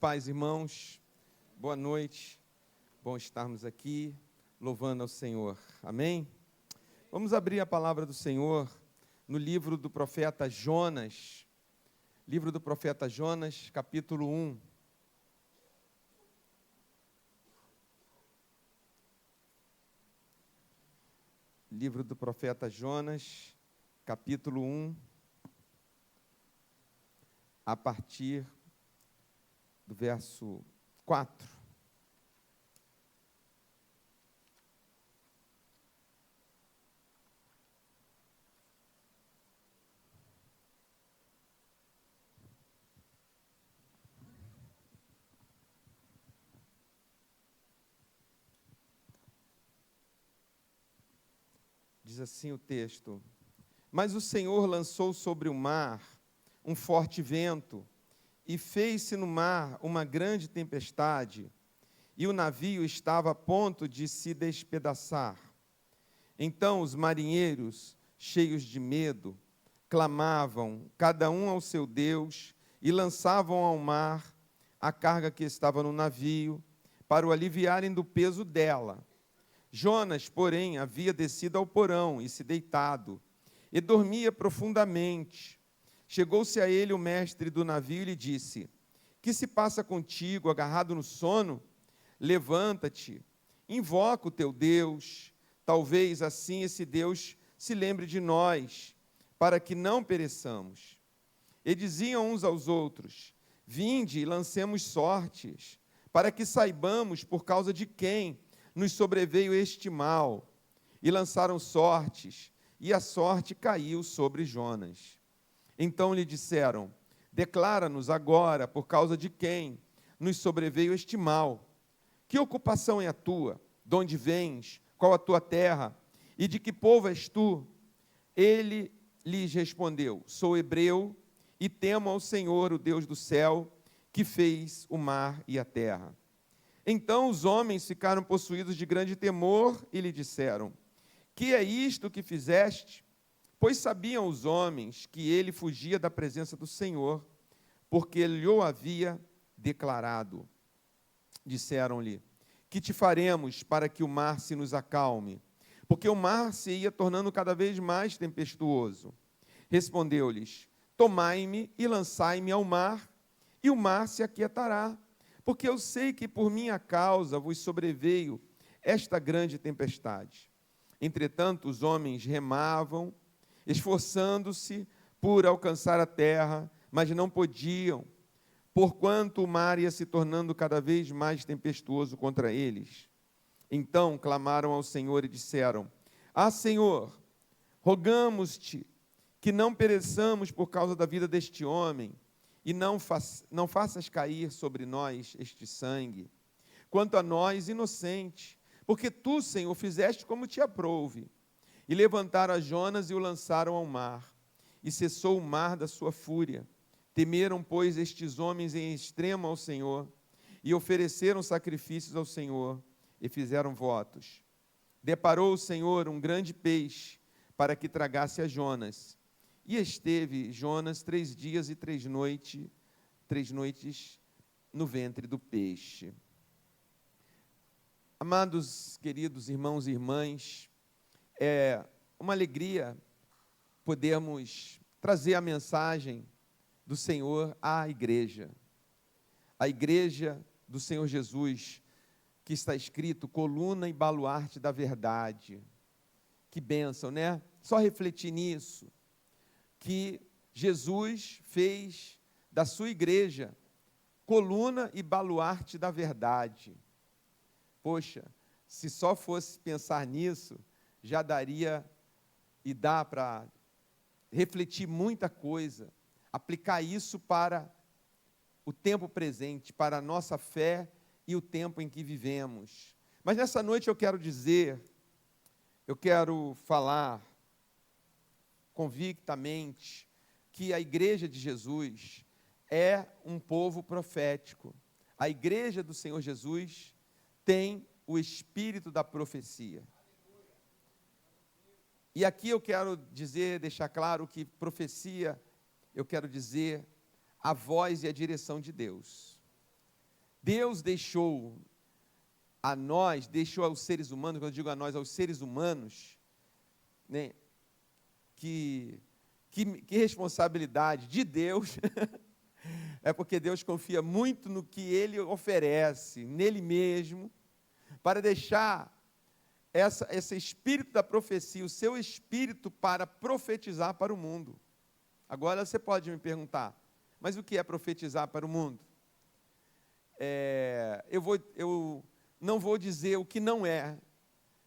Paz, irmãos, boa noite, bom estarmos aqui, louvando ao Senhor, amém? Vamos abrir a palavra do Senhor no livro do profeta Jonas, capítulo 1. Livro do profeta Jonas, capítulo 1, a partir do verso 4. Diz assim o texto: Mas o Senhor lançou sobre o mar um forte vento, e fez-se no mar uma grande tempestade, e o navio estava a ponto de se despedaçar. Então os marinheiros, cheios de medo, clamavam, cada um ao seu Deus, e lançavam ao mar a carga que estava no navio, para o aliviarem do peso dela. Jonas, porém, havia descido ao porão e se deitado, e dormia profundamente. Chegou-se a ele o mestre do navio e lhe disse: Que se passa contigo, agarrado no sono? Levanta-te, invoca o teu Deus, talvez assim esse Deus se lembre de nós, para que não pereçamos. E diziam uns aos outros: Vinde e lancemos sortes, para que saibamos por causa de quem nos sobreveio este mal. E lançaram sortes, e a sorte caiu sobre Jonas. Então lhe disseram: Declara-nos agora por causa de quem nos sobreveio este mal. Que ocupação é a tua? De onde vens? Qual a tua terra? E de que povo és tu? Ele lhes respondeu: Sou hebreu e temo ao Senhor, o Deus do céu, que fez o mar e a terra. Então os homens ficaram possuídos de grande temor e lhe disseram: Que é isto que fizeste? Pois sabiam os homens que ele fugia da presença do Senhor, porque ele o havia declarado. Disseram-lhe: Que te faremos para que o mar se nos acalme? Porque o mar se ia tornando cada vez mais tempestuoso. Respondeu-lhes: Tomai-me e lançai-me ao mar, e o mar se aquietará. Porque eu sei que por minha causa vos sobreveio esta grande tempestade. Entretanto, os homens remavam, esforçando-se por alcançar a terra, mas não podiam, porquanto o mar ia se tornando cada vez mais tempestuoso contra eles. Então clamaram ao Senhor e disseram: Senhor, rogamos-te que não pereçamos por causa da vida deste homem, e não faças cair sobre nós este sangue. Quanto a nós, inocentes, porque tu, Senhor, fizeste como te aprouve. E levantaram a Jonas e o lançaram ao mar, e cessou o mar da sua fúria. Temeram, pois, estes homens em extremo ao Senhor, e ofereceram sacrifícios ao Senhor, e fizeram votos. Deparou o Senhor um grande peixe, para que tragasse a Jonas. E esteve Jonas 3 dias e 3 noites no ventre do peixe. Amados, queridos irmãos e irmãs, é uma alegria podermos trazer a mensagem do Senhor à igreja. A igreja do Senhor Jesus, que está escrito, coluna e baluarte da verdade. Que bênção, né? Só refletir nisso, que Jesus fez da sua igreja coluna e baluarte da verdade. Poxa, se só fosse pensar nisso, já daria e dá para refletir muita coisa, aplicar isso para o tempo presente, para a nossa fé e o tempo em que vivemos. Mas nessa noite eu quero falar convictamente que a igreja de Jesus é um povo profético. A igreja do Senhor Jesus tem o espírito da profecia. E aqui eu quero deixar claro que profecia, eu quero dizer a voz e a direção de Deus. Deus deixou a nós, deixou aos seres humanos, quando eu digo a nós, aos seres humanos, né, que responsabilidade de Deus, é porque Deus confia muito no que Ele oferece, nele mesmo, para deixar esse espírito da profecia, o seu espírito para profetizar para o mundo. Agora você pode me perguntar, mas o que é profetizar para o mundo? Eu não vou dizer o que não é,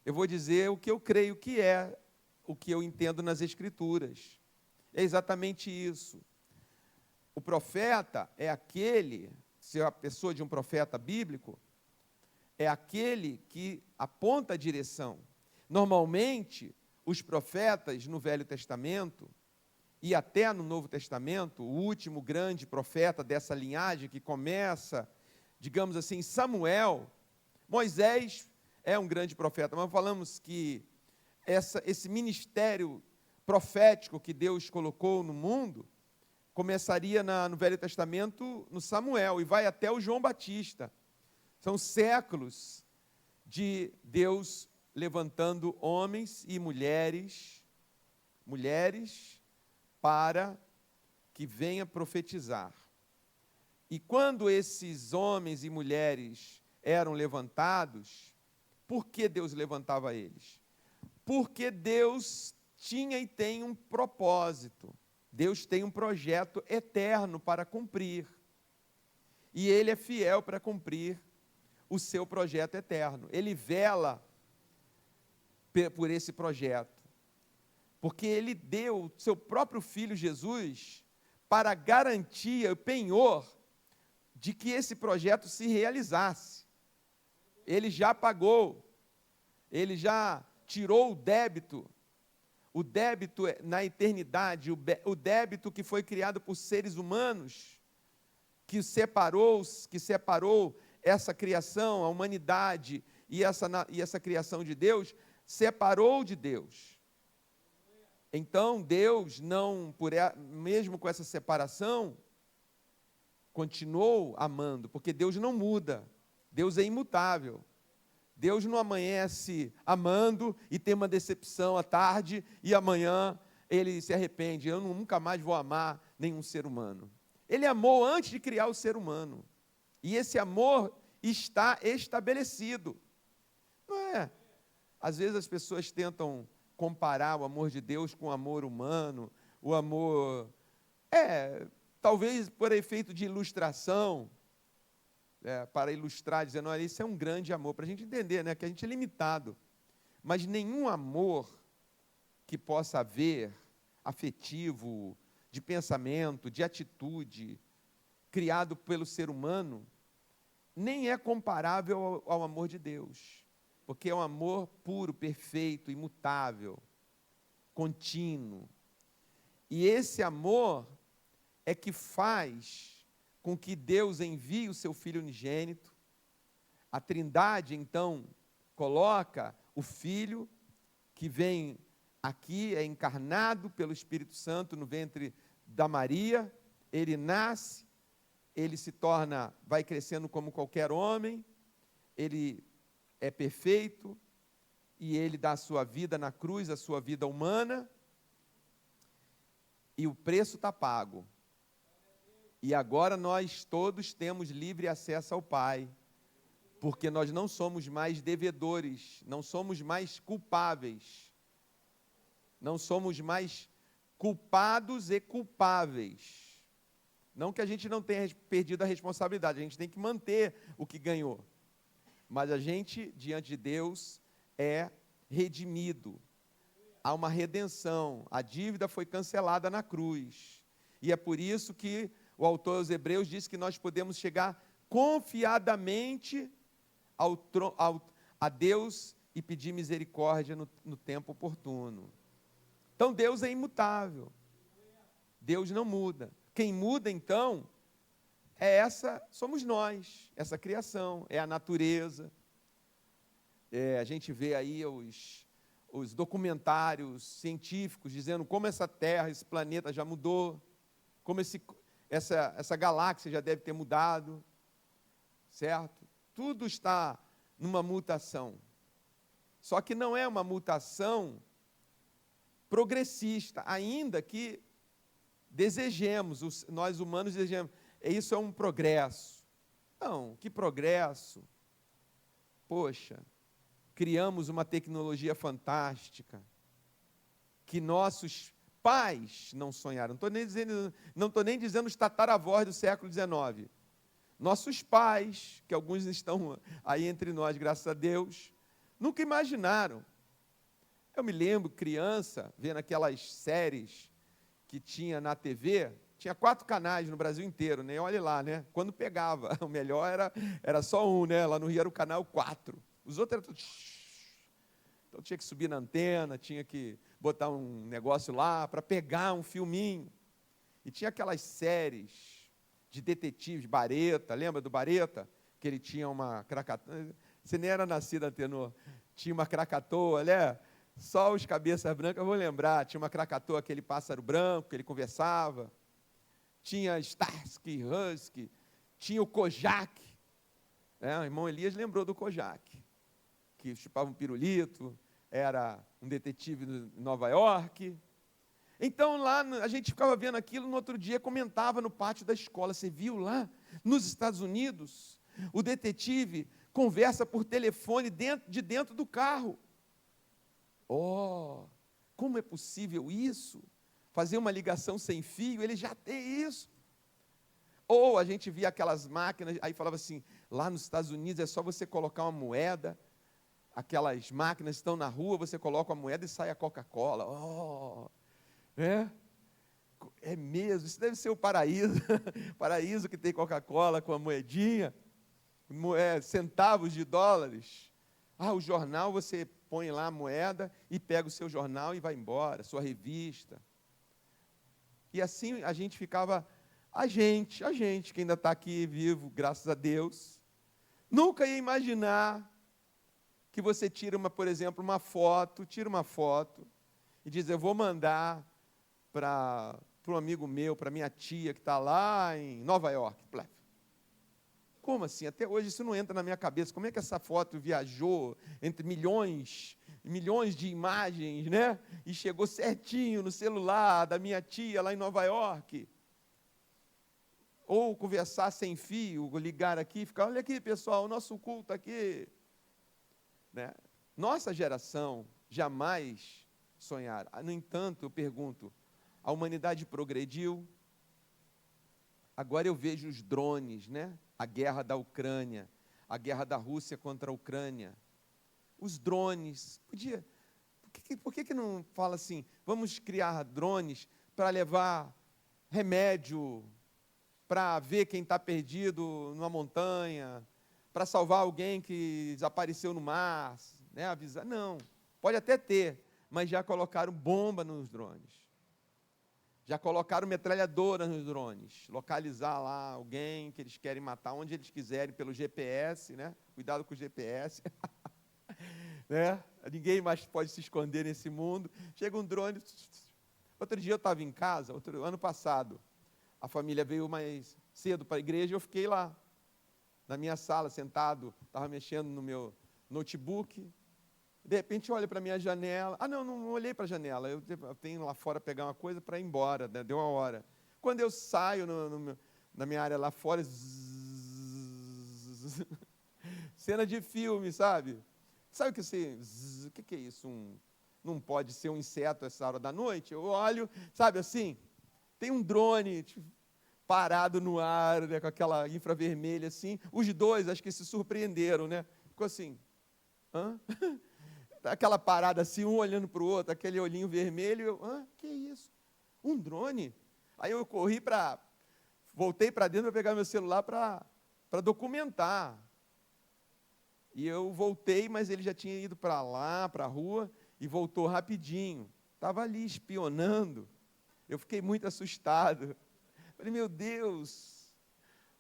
eu vou dizer o que eu creio que é, o que eu entendo nas Escrituras. É exatamente isso. O profeta é aquele, se é a pessoa de um profeta bíblico, é aquele que aponta a direção. Normalmente, os profetas no Velho Testamento, e até no Novo Testamento, o último grande profeta dessa linhagem que começa, digamos assim, Samuel, Moisés é um grande profeta, mas falamos que esse ministério profético que Deus colocou no mundo, começaria no Velho Testamento, no Samuel, e vai até o João Batista. São séculos de Deus levantando homens e mulheres para que venha profetizar. E quando esses homens e mulheres eram levantados, por que Deus levantava eles? Porque Deus tinha e tem um propósito. Deus tem um projeto eterno para cumprir. E Ele é fiel para cumprir o seu projeto eterno. Ele vela por esse projeto. Porque Ele deu o seu próprio Filho Jesus para garantir o penhor de que esse projeto se realizasse. Ele já pagou, Ele já tirou o débito na eternidade, o débito que foi criado por seres humanos, que separou essa criação, a humanidade e essa criação de Deus, separou de Deus. Então, Deus não, mesmo com essa separação, continuou amando, porque Deus não muda, Deus é imutável. Deus não amanhece amando e tem uma decepção à tarde e amanhã Ele se arrepende. Eu nunca mais vou amar nenhum ser humano. Ele amou antes de criar o ser humano. E esse amor está estabelecido. Não é? Às vezes as pessoas tentam comparar o amor de Deus com o amor humano, o amor, talvez por efeito de ilustração, para ilustrar, dizendo, olha, isso é um grande amor, para a gente entender, né, que a gente é limitado. Mas nenhum amor que possa haver, afetivo, de pensamento, de atitude, criado pelo ser humano, nem é comparável ao amor de Deus. Porque é um amor puro, perfeito, imutável, contínuo. E esse amor é que faz com que Deus envie o seu Filho unigênito. A Trindade, então, coloca o Filho, que vem aqui, é encarnado pelo Espírito Santo no ventre da Maria, ele nasce, ele se torna, vai crescendo como qualquer homem, ele é perfeito, e ele dá a sua vida na cruz, a sua vida humana, e o preço está pago. E agora nós todos temos livre acesso ao Pai, porque nós não somos mais devedores, não somos mais culpáveis, não somos mais culpados e culpáveis. Não que a gente não tenha perdido a responsabilidade, a gente tem que manter o que ganhou. Mas a gente, diante de Deus, é redimido. Há uma redenção, a dívida foi cancelada na cruz. E é por isso que o autor aos Hebreus diz que nós podemos chegar confiadamente a Deus e pedir misericórdia no tempo oportuno. Então Deus é imutável. Deus não muda. Quem muda, então, somos nós, essa criação, é a natureza. A gente vê aí os documentários científicos dizendo como essa Terra, esse planeta já mudou, como essa galáxia já deve ter mudado. certo? Tudo está numa mutação. Só que não é uma mutação progressista, ainda que desejemos, nós humanos desejemos, isso é um progresso. Não, que progresso? Poxa, criamos uma tecnologia fantástica, que nossos pais não sonharam. Não estou nem dizendo os tataravós do século XIX. Nossos pais, que alguns estão aí entre nós, graças a Deus, nunca imaginaram. Eu me lembro, criança, vendo aquelas séries que tinha na TV, tinha 4 canais no Brasil inteiro, né? Olha lá, né? Quando pegava, o melhor era só um, né? Lá no Rio era o canal 4. Os outros eram todos... Então tinha que subir na antena, tinha que botar um negócio lá para pegar um filminho. E tinha aquelas séries de detetives, Bareta, lembra do Bareta? Que ele tinha uma cracatoa. Você nem era nascido, Antenor. Tinha uma cracatoa, né? Só os cabeças brancas eu vou lembrar. Tinha uma cracatoa, aquele pássaro branco, que ele conversava. Tinha Starsky, Husky. Tinha o Kojak. O irmão Elias lembrou do Kojak, que chupava um pirulito, era um detetive de Nova York. Então, lá, a gente ficava vendo aquilo, no outro dia comentava no pátio da escola. Você viu lá, nos Estados Unidos, o detetive conversa por telefone de dentro do carro. Oh, como é possível isso? Fazer uma ligação sem fio, ele já tem isso. Ou a gente via aquelas máquinas, aí falava assim, lá nos Estados Unidos é só você colocar uma moeda, aquelas máquinas estão na rua, você coloca a moeda e sai a Coca-Cola. Oh, é mesmo, isso deve ser o paraíso, paraíso que tem Coca-Cola com a moedinha, centavos de dólares. O jornal, você põe lá a moeda e pega o seu jornal e vai embora, sua revista. E assim a gente ficava, a gente que ainda está aqui vivo, graças a Deus, nunca ia imaginar que você tira, por exemplo, tira uma foto e diz, eu vou mandar para um amigo meu, para minha tia que está lá em Nova York. Como assim? Até hoje isso não entra na minha cabeça. Como é que essa foto viajou entre milhões e milhões de imagens, né? E chegou certinho no celular da minha tia lá em Nova York? Ou conversar sem fio, ligar aqui e ficar, olha aqui, pessoal, o nosso culto aqui. Né? Nossa geração jamais sonhara. No entanto, eu pergunto, a humanidade progrediu? Agora eu vejo os drones, né? A guerra da Ucrânia, a guerra da Rússia contra a Ucrânia. Os drones, por que não fala assim, vamos criar drones para levar remédio, para ver quem está perdido numa montanha, para salvar alguém que desapareceu no mar, né? Avisar. Não, pode até ter, mas já colocaram bomba nos drones. Já colocaram metralhadora nos drones, localizar lá alguém que eles querem matar onde eles quiserem pelo GPS, né? Cuidado com o GPS. Né? Ninguém mais pode se esconder nesse mundo. Chega um drone. Outro dia eu estava em casa, ano passado, a família veio mais cedo para a igreja e eu fiquei lá, na minha sala, sentado, estava mexendo no meu notebook. De repente, olha para a minha janela. Não olhei para a janela. Eu tenho lá fora pegar uma coisa para ir embora. Né? Deu uma hora. Quando eu saio na minha área lá fora, cena de filme, sabe? Sabe o que o que é isso? Não pode ser um inseto essa hora da noite? Eu olho, sabe assim? Tem um drone parado no ar, né, com aquela infravermelha assim. Os dois, acho que se surpreenderam, né? Ficou assim, hã? Aquela parada assim, um olhando para o outro, aquele olhinho vermelho, que isso? Um drone? Aí eu voltei para dentro para pegar meu celular para documentar. E eu voltei, mas ele já tinha ido para lá, para a rua, e voltou rapidinho. Estava ali espionando. Eu fiquei muito assustado. Falei, meu Deus,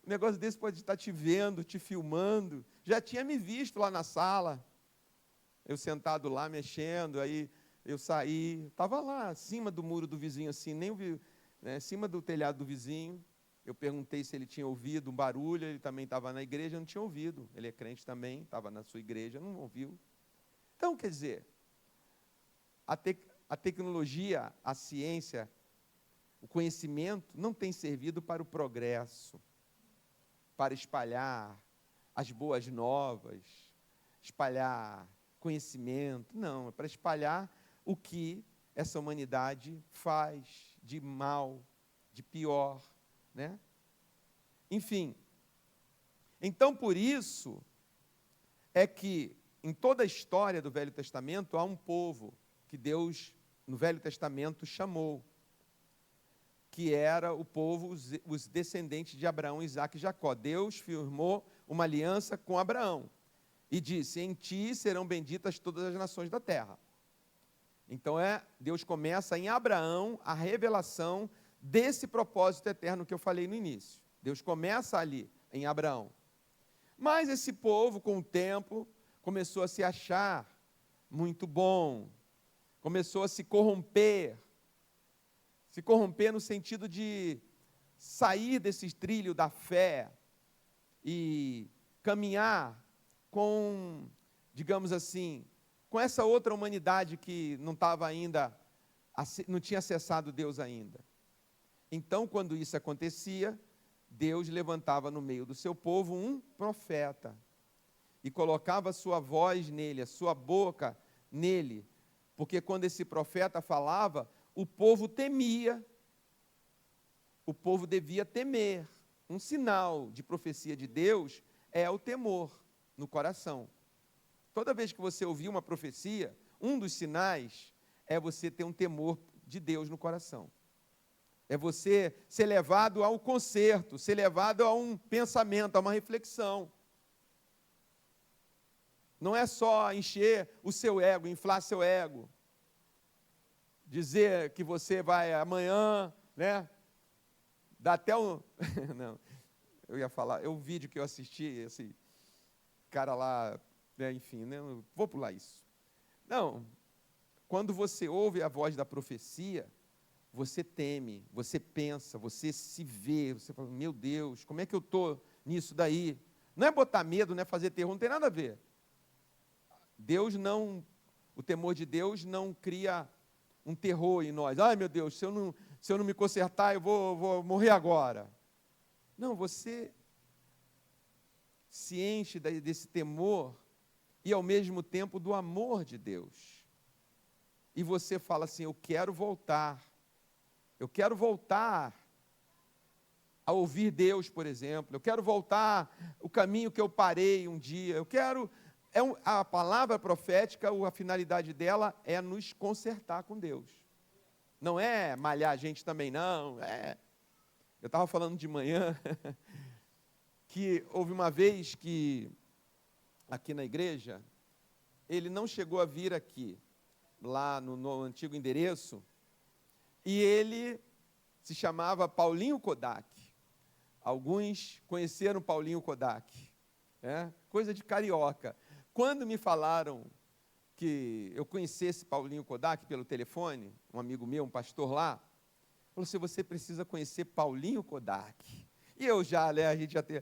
um negócio desse pode estar te vendo, te filmando. Já tinha me visto lá na sala. Eu sentado lá, mexendo, aí eu saí, estava lá, acima do muro do vizinho, assim, nem vi, né, acima do telhado do vizinho, Eu perguntei se ele tinha ouvido um barulho, ele também estava na igreja, não tinha ouvido. Ele é crente também, estava na sua igreja, não ouviu. Então, quer dizer, a tecnologia, a ciência, o conhecimento não tem servido para o progresso, para espalhar as boas novas, espalhar conhecimento. Não, é para espalhar o que essa humanidade faz de mal, de pior, né? Enfim, então por isso é que em toda a história do Velho Testamento há um povo que Deus, no Velho Testamento, chamou, que era o povo, os descendentes de Abraão, Isaque e Jacó. Deus firmou uma aliança com Abraão e disse: em ti serão benditas todas as nações da terra. Então Deus começa em Abraão a revelação desse propósito eterno que eu falei no início. Deus começa ali, em Abraão. Mas esse povo, com o tempo, começou a se achar muito bom, começou a se corromper no sentido de sair desse trilho da fé e caminhar com, digamos assim, com essa outra humanidade que não estava ainda, não tinha acessado Deus ainda. Então, quando isso acontecia, Deus levantava no meio do seu povo um profeta e colocava a sua voz nele, a sua boca nele, porque quando esse profeta falava, o povo temia, o povo devia temer. Um sinal de profecia de Deus é o temor no coração. Toda vez que você ouvir uma profecia, um dos sinais é você ter um temor de Deus no coração. É você ser levado ao conserto, ser levado a um pensamento, a uma reflexão. Não é só encher o seu ego, inflar seu ego. Dizer que você vai amanhã, né? Dá até um... Não, eu ia falar, é um vídeo que eu assisti, esse cara lá, né, enfim, né, vou pular isso. Não, quando você ouve a voz da profecia, você teme, você pensa, você se vê, você fala, meu Deus, como é que eu estou nisso daí? Não é botar medo, não é fazer terror, não tem nada a ver. O temor de Deus não cria um terror em nós. Ai, meu Deus, se eu não me consertar, eu vou morrer agora. Não, você se enche desse temor e, ao mesmo tempo, do amor de Deus. E você fala assim, eu quero voltar a ouvir Deus, por exemplo. Eu quero voltar o caminho que eu parei um dia. A palavra profética, a finalidade dela é nos consertar com Deus. Não é malhar a gente também, não. Eu estava falando de manhã que houve uma vez que, aqui na igreja, ele não chegou a vir aqui, lá no antigo endereço, e ele se chamava Paulinho Kodak. Alguns conheceram Paulinho Kodak. Coisa de carioca. Quando me falaram que eu conhecesse Paulinho Kodak pelo telefone, um amigo meu, um pastor lá, falou assim, você precisa conhecer Paulinho Kodak. E eu já, né, a gente já tem...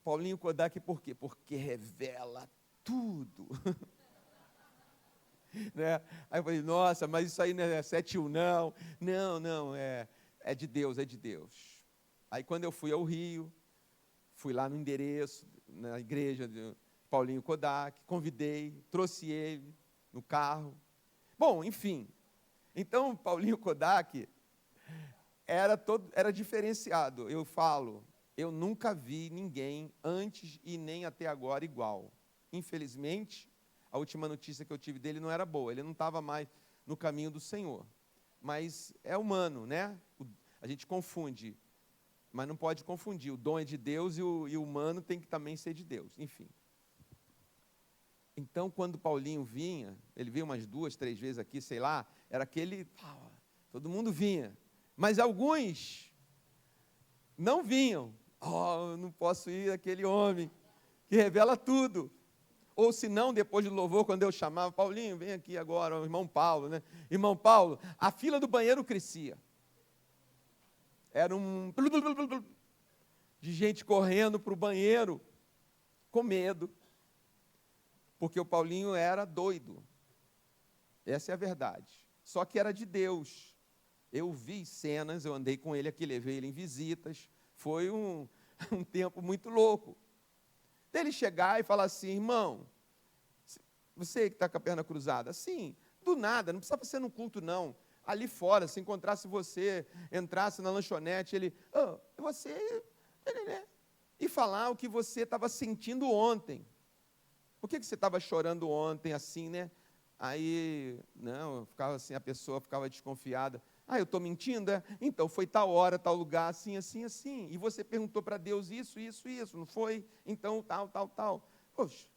Paulinho Kodak por quê? Porque revela tudo. Né? Aí eu falei, nossa, mas isso aí não é 7-1, não. Não, é de Deus, é de Deus. Aí quando eu fui ao Rio, fui lá no endereço, na igreja de Paulinho Kodak, convidei, trouxe ele no carro. Bom, enfim. Então, Paulinho Kodak era diferenciado. Eu falo, eu nunca vi ninguém antes e nem até agora igual. Infelizmente, a última notícia que eu tive dele não era boa. Ele não estava mais no caminho do Senhor. Mas é humano, né? A gente confunde. Mas não pode confundir. O dom é de Deus e o humano tem que também ser de Deus. Enfim. Então, quando Paulinho vinha, ele veio umas 2, 3 vezes aqui, sei lá, era aquele... Todo mundo vinha. Mas alguns não vinham. Eu não posso ir aquele homem que revela tudo. Ou se não, depois do louvor, quando eu chamava, Paulinho, vem aqui agora, o irmão Paulo, né? Irmão Paulo, a fila do banheiro crescia. Era um... de gente correndo para o banheiro, com medo, porque o Paulinho era doido. Essa é a verdade. Só que era de Deus. Eu vi cenas, eu andei com ele aqui, levei ele em visitas, foi um tempo muito louco. Dele chegar e falar assim: irmão, você que está com a perna cruzada, assim, do nada, não precisava ser num culto não, ali fora, se encontrasse você, entrasse na lanchonete, ele, você, e falar o que você estava sentindo ontem. Por que você estava chorando ontem assim, né? Aí, não, ficava assim, a pessoa ficava desconfiada. Eu estou mentindo, é? Então, foi tal hora, tal lugar, assim, assim, assim. E você perguntou para Deus isso, não foi? Então, tal. Poxa,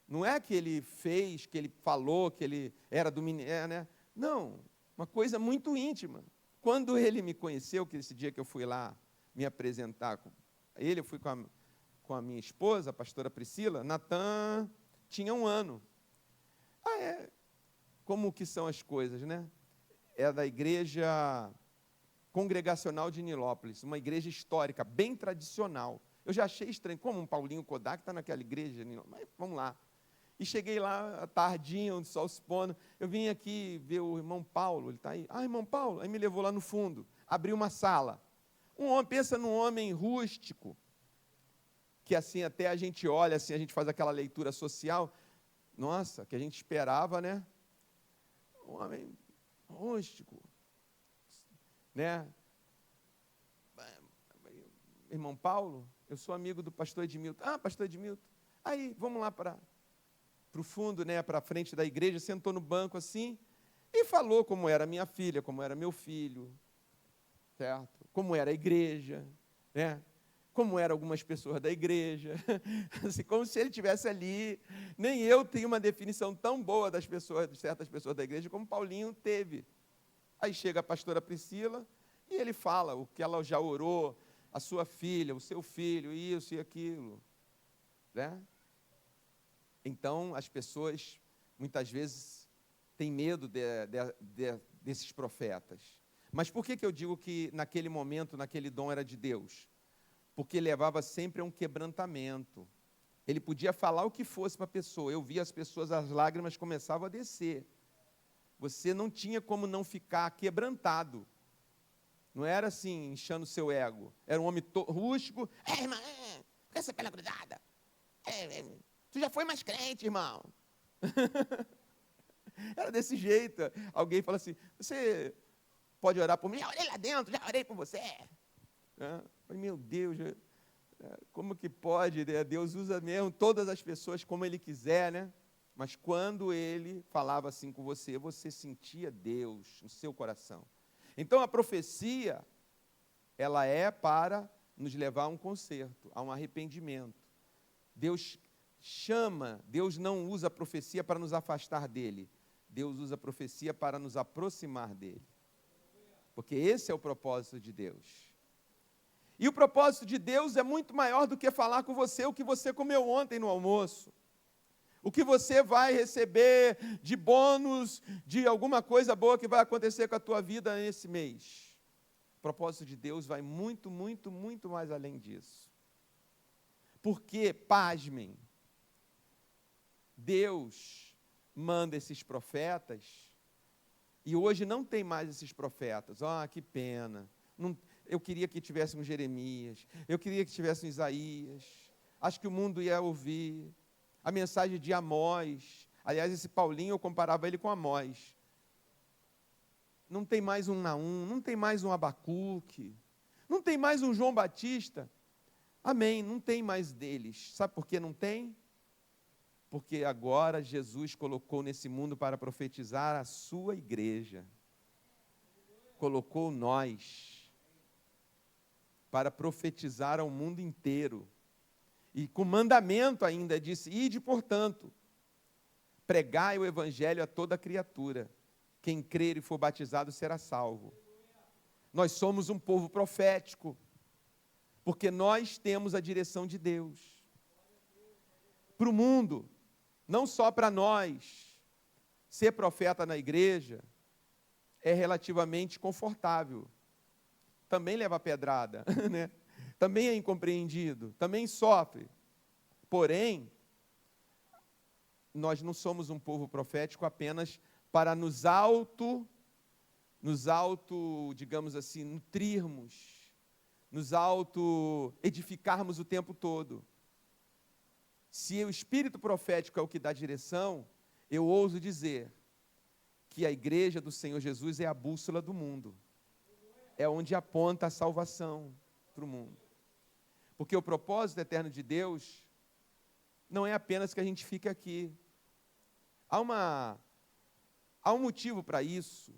não é que ele fez, que ele falou, que ele era do ministério, né? Não, uma coisa muito íntima. Quando ele me conheceu, que esse dia que eu fui lá me apresentar com ele, eu fui com a minha esposa, a pastora Priscila, Natan tinha 1 ano. Como que são as coisas, né? É da igreja congregacional de Nilópolis, uma igreja histórica, bem tradicional. Eu já achei estranho, como um Paulinho Kodak está naquela igreja, mas vamos lá. E cheguei lá, à tardinha, o sol se pondo, eu vim aqui ver o irmão Paulo, ele está aí. Irmão Paulo, aí me levou lá no fundo, abriu uma sala. Pensa num homem rústico, que assim até a gente olha, assim, a gente faz aquela leitura social, nossa, que a gente esperava, né? Um homem rústico, né? Irmão Paulo, eu sou amigo do pastor Edmilton. Pastor Edmilton, aí, vamos lá para o fundo, né, para a frente da igreja, sentou no banco assim, e falou como era minha filha, como era meu filho, certo? Como era a igreja, né? Como eram algumas pessoas da igreja, assim, como se ele estivesse ali. Nem eu tenho uma definição tão boa das pessoas, de certas pessoas da igreja, como Paulinho teve. Aí chega a pastora Priscila, e ele fala o que ela já orou, a sua filha, o seu filho, isso e aquilo, né? Então, as pessoas, muitas vezes, têm medo desses profetas. Mas por que eu digo que, naquele momento, naquele dom era de Deus? Porque levava sempre a um quebrantamento. Ele podia falar o que fosse para a pessoa. Eu via as pessoas, as lágrimas começavam a descer. Você não tinha como não ficar quebrantado. Não era assim, inchando o seu ego. Era um homem rústico. Irmã, por que essa perna cruzada? Tu já foi mais crente, irmão. Era desse jeito. Alguém fala assim, você pode orar por mim? Já orei lá dentro, já orei por você. Falei, meu Deus, como que pode? Deus usa mesmo todas as pessoas como Ele quiser, né? Mas quando Ele falava assim com você, você sentia Deus no seu coração. Então, a profecia, ela é para nos levar a um conserto, a um arrependimento. Deus chama, Deus não usa a profecia para nos afastar dEle. Deus usa a profecia para nos aproximar dEle. Porque esse é o propósito de Deus. E o propósito de Deus é muito maior do que falar com você o que você comeu ontem no almoço. O que você vai receber de bônus, de alguma coisa boa que vai acontecer com a tua vida nesse mês. O propósito de Deus vai muito, muito, muito mais além disso. Porque, pasmem, Deus manda esses profetas, e hoje não tem mais esses profetas. Que pena. Eu queria que tivesse um Jeremias, eu queria que tivesse um Isaías, acho que o mundo ia ouvir a mensagem de Amós. Aliás, esse Paulinho, eu comparava ele com Amós. Não tem mais um Naum, não tem mais um Abacuque, não tem mais um João Batista. Amém, não tem mais deles. Sabe por que não tem? Porque agora Jesus colocou nesse mundo para profetizar a sua igreja. Colocou nós para profetizar ao mundo inteiro. E com mandamento ainda disse, ide, portanto, pregai o evangelho a toda criatura. Quem crer e for batizado será salvo. Nós somos um povo profético, porque nós temos a direção de Deus. Para o mundo, não só para nós, ser profeta na igreja é relativamente confortável. Também leva pedrada, né? também é incompreendido, também sofre. Porém, nós não somos um povo profético apenas para nos digamos assim, nutrirmos, nos edificarmos o tempo todo. Se o espírito profético é o que dá direção, eu ouso dizer que a igreja do Senhor Jesus é a bússola do mundo. É onde aponta a salvação para o mundo. Porque o propósito eterno de Deus não é apenas que a gente fique aqui. Há um motivo para isso,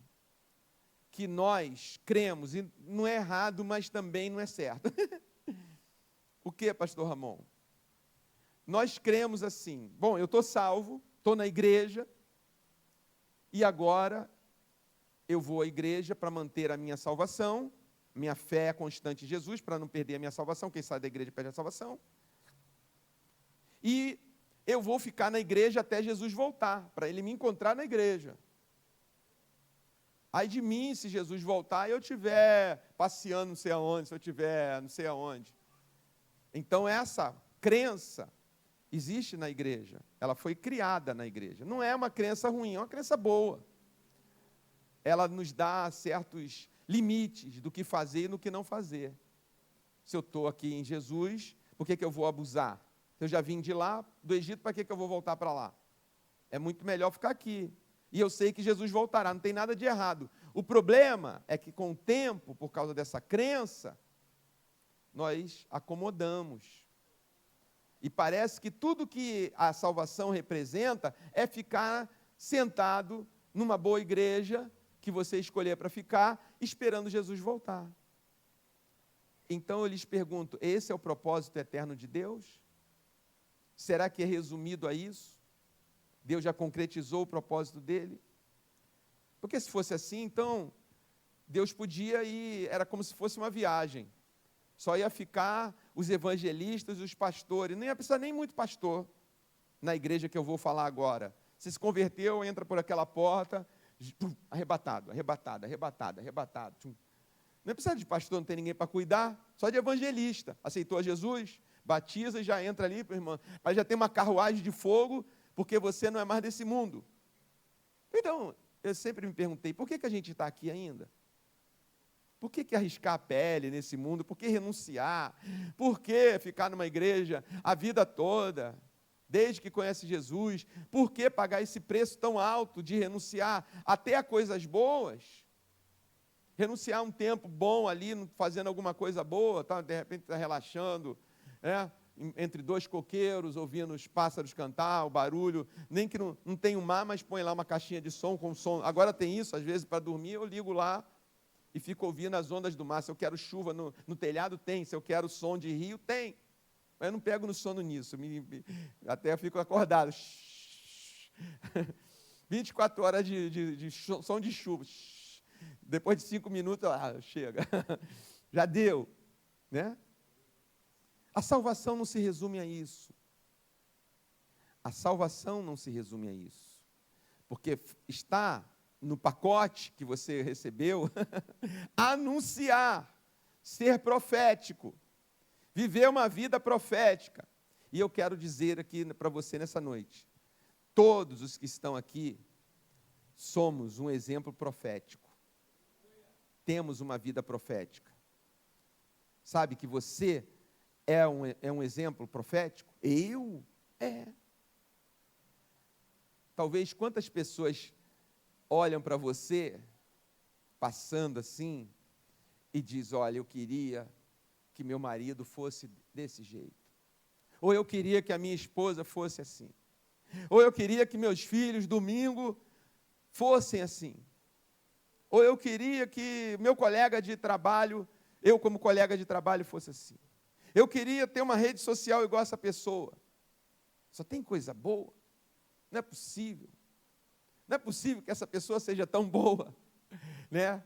que nós cremos, e não é errado, mas também não é certo. O que, pastor Ramon? Nós cremos assim, bom, eu estou salvo, estou na igreja, e agora eu vou à igreja para manter a minha salvação, minha fé constante em Jesus, para não perder a minha salvação, quem sai da igreja perde a salvação. E eu vou ficar na igreja até Jesus voltar, para ele me encontrar na igreja. Ai de mim, se Jesus voltar e eu estiver passeando não sei aonde, se eu estiver não sei aonde. Então essa crença existe na igreja, ela foi criada na igreja. Não é uma crença ruim, é uma crença boa. Ela nos dá certos limites do que fazer e do que não fazer. Se eu estou aqui em Jesus, por que eu vou abusar? Eu já vim de lá, do Egito, para que eu vou voltar para lá? É muito melhor ficar aqui. E eu sei que Jesus voltará, não tem nada de errado. O problema é que com o tempo, por causa dessa crença, nós acomodamos. E parece que tudo que a salvação representa é ficar sentado numa boa igreja, que você escolher para ficar, esperando Jesus voltar. Então eu lhes pergunto, esse é o propósito eterno de Deus? Será que é resumido a isso? Deus já concretizou o propósito dele? Porque se fosse assim, então, Deus podia ir, era como se fosse uma viagem. Só ia ficar os evangelistas e os pastores. Não ia precisar nem muito pastor na igreja que eu vou falar agora. Você se converteu, entra por aquela porta, arrebatado. Não precisa de pastor, não tem ninguém para cuidar, só de evangelista. Aceitou a Jesus, batiza e já entra ali, irmão. Mas já tem uma carruagem de fogo, porque você não é mais desse mundo. Então, eu sempre me perguntei, por que a gente está aqui ainda? Por que arriscar a pele nesse mundo? Por que renunciar? Por que ficar numa igreja a vida toda, desde que conhece Jesus? Por que pagar esse preço tão alto de renunciar até a coisas boas? Renunciar um tempo bom ali, fazendo alguma coisa boa, tá? De repente está relaxando, entre dois coqueiros, ouvindo os pássaros cantar, o barulho, nem que não tem um mar, mas põe lá uma caixinha de som com som. Agora tem isso, às vezes, para dormir, eu ligo lá e fico ouvindo as ondas do mar. Se eu quero chuva no telhado, tem. Se eu quero som de rio, tem. Mas eu não pego no sono nisso, até eu fico acordado. 24 horas de som de chuva. Depois de 5 minutos, chega. Já deu, né? A salvação não se resume a isso. A salvação não se resume a isso. Porque está no pacote que você recebeu, anunciar, ser profético, viver uma vida profética. E eu quero dizer aqui para você nessa noite, todos os que estão aqui, somos um exemplo profético. Temos uma vida profética. Sabe que você é um exemplo profético? Eu? Talvez quantas pessoas olham para você, passando assim, e diz, olha, eu queria que meu marido fosse desse jeito. Ou eu queria que a minha esposa fosse assim. Ou eu queria que meus filhos, domingo, fossem assim. Ou eu queria que meu colega de trabalho, eu como colega de trabalho, fosse assim. Eu queria ter uma rede social igual essa pessoa. Só tem coisa boa? Não é possível. Não é possível que essa pessoa seja tão boa, né?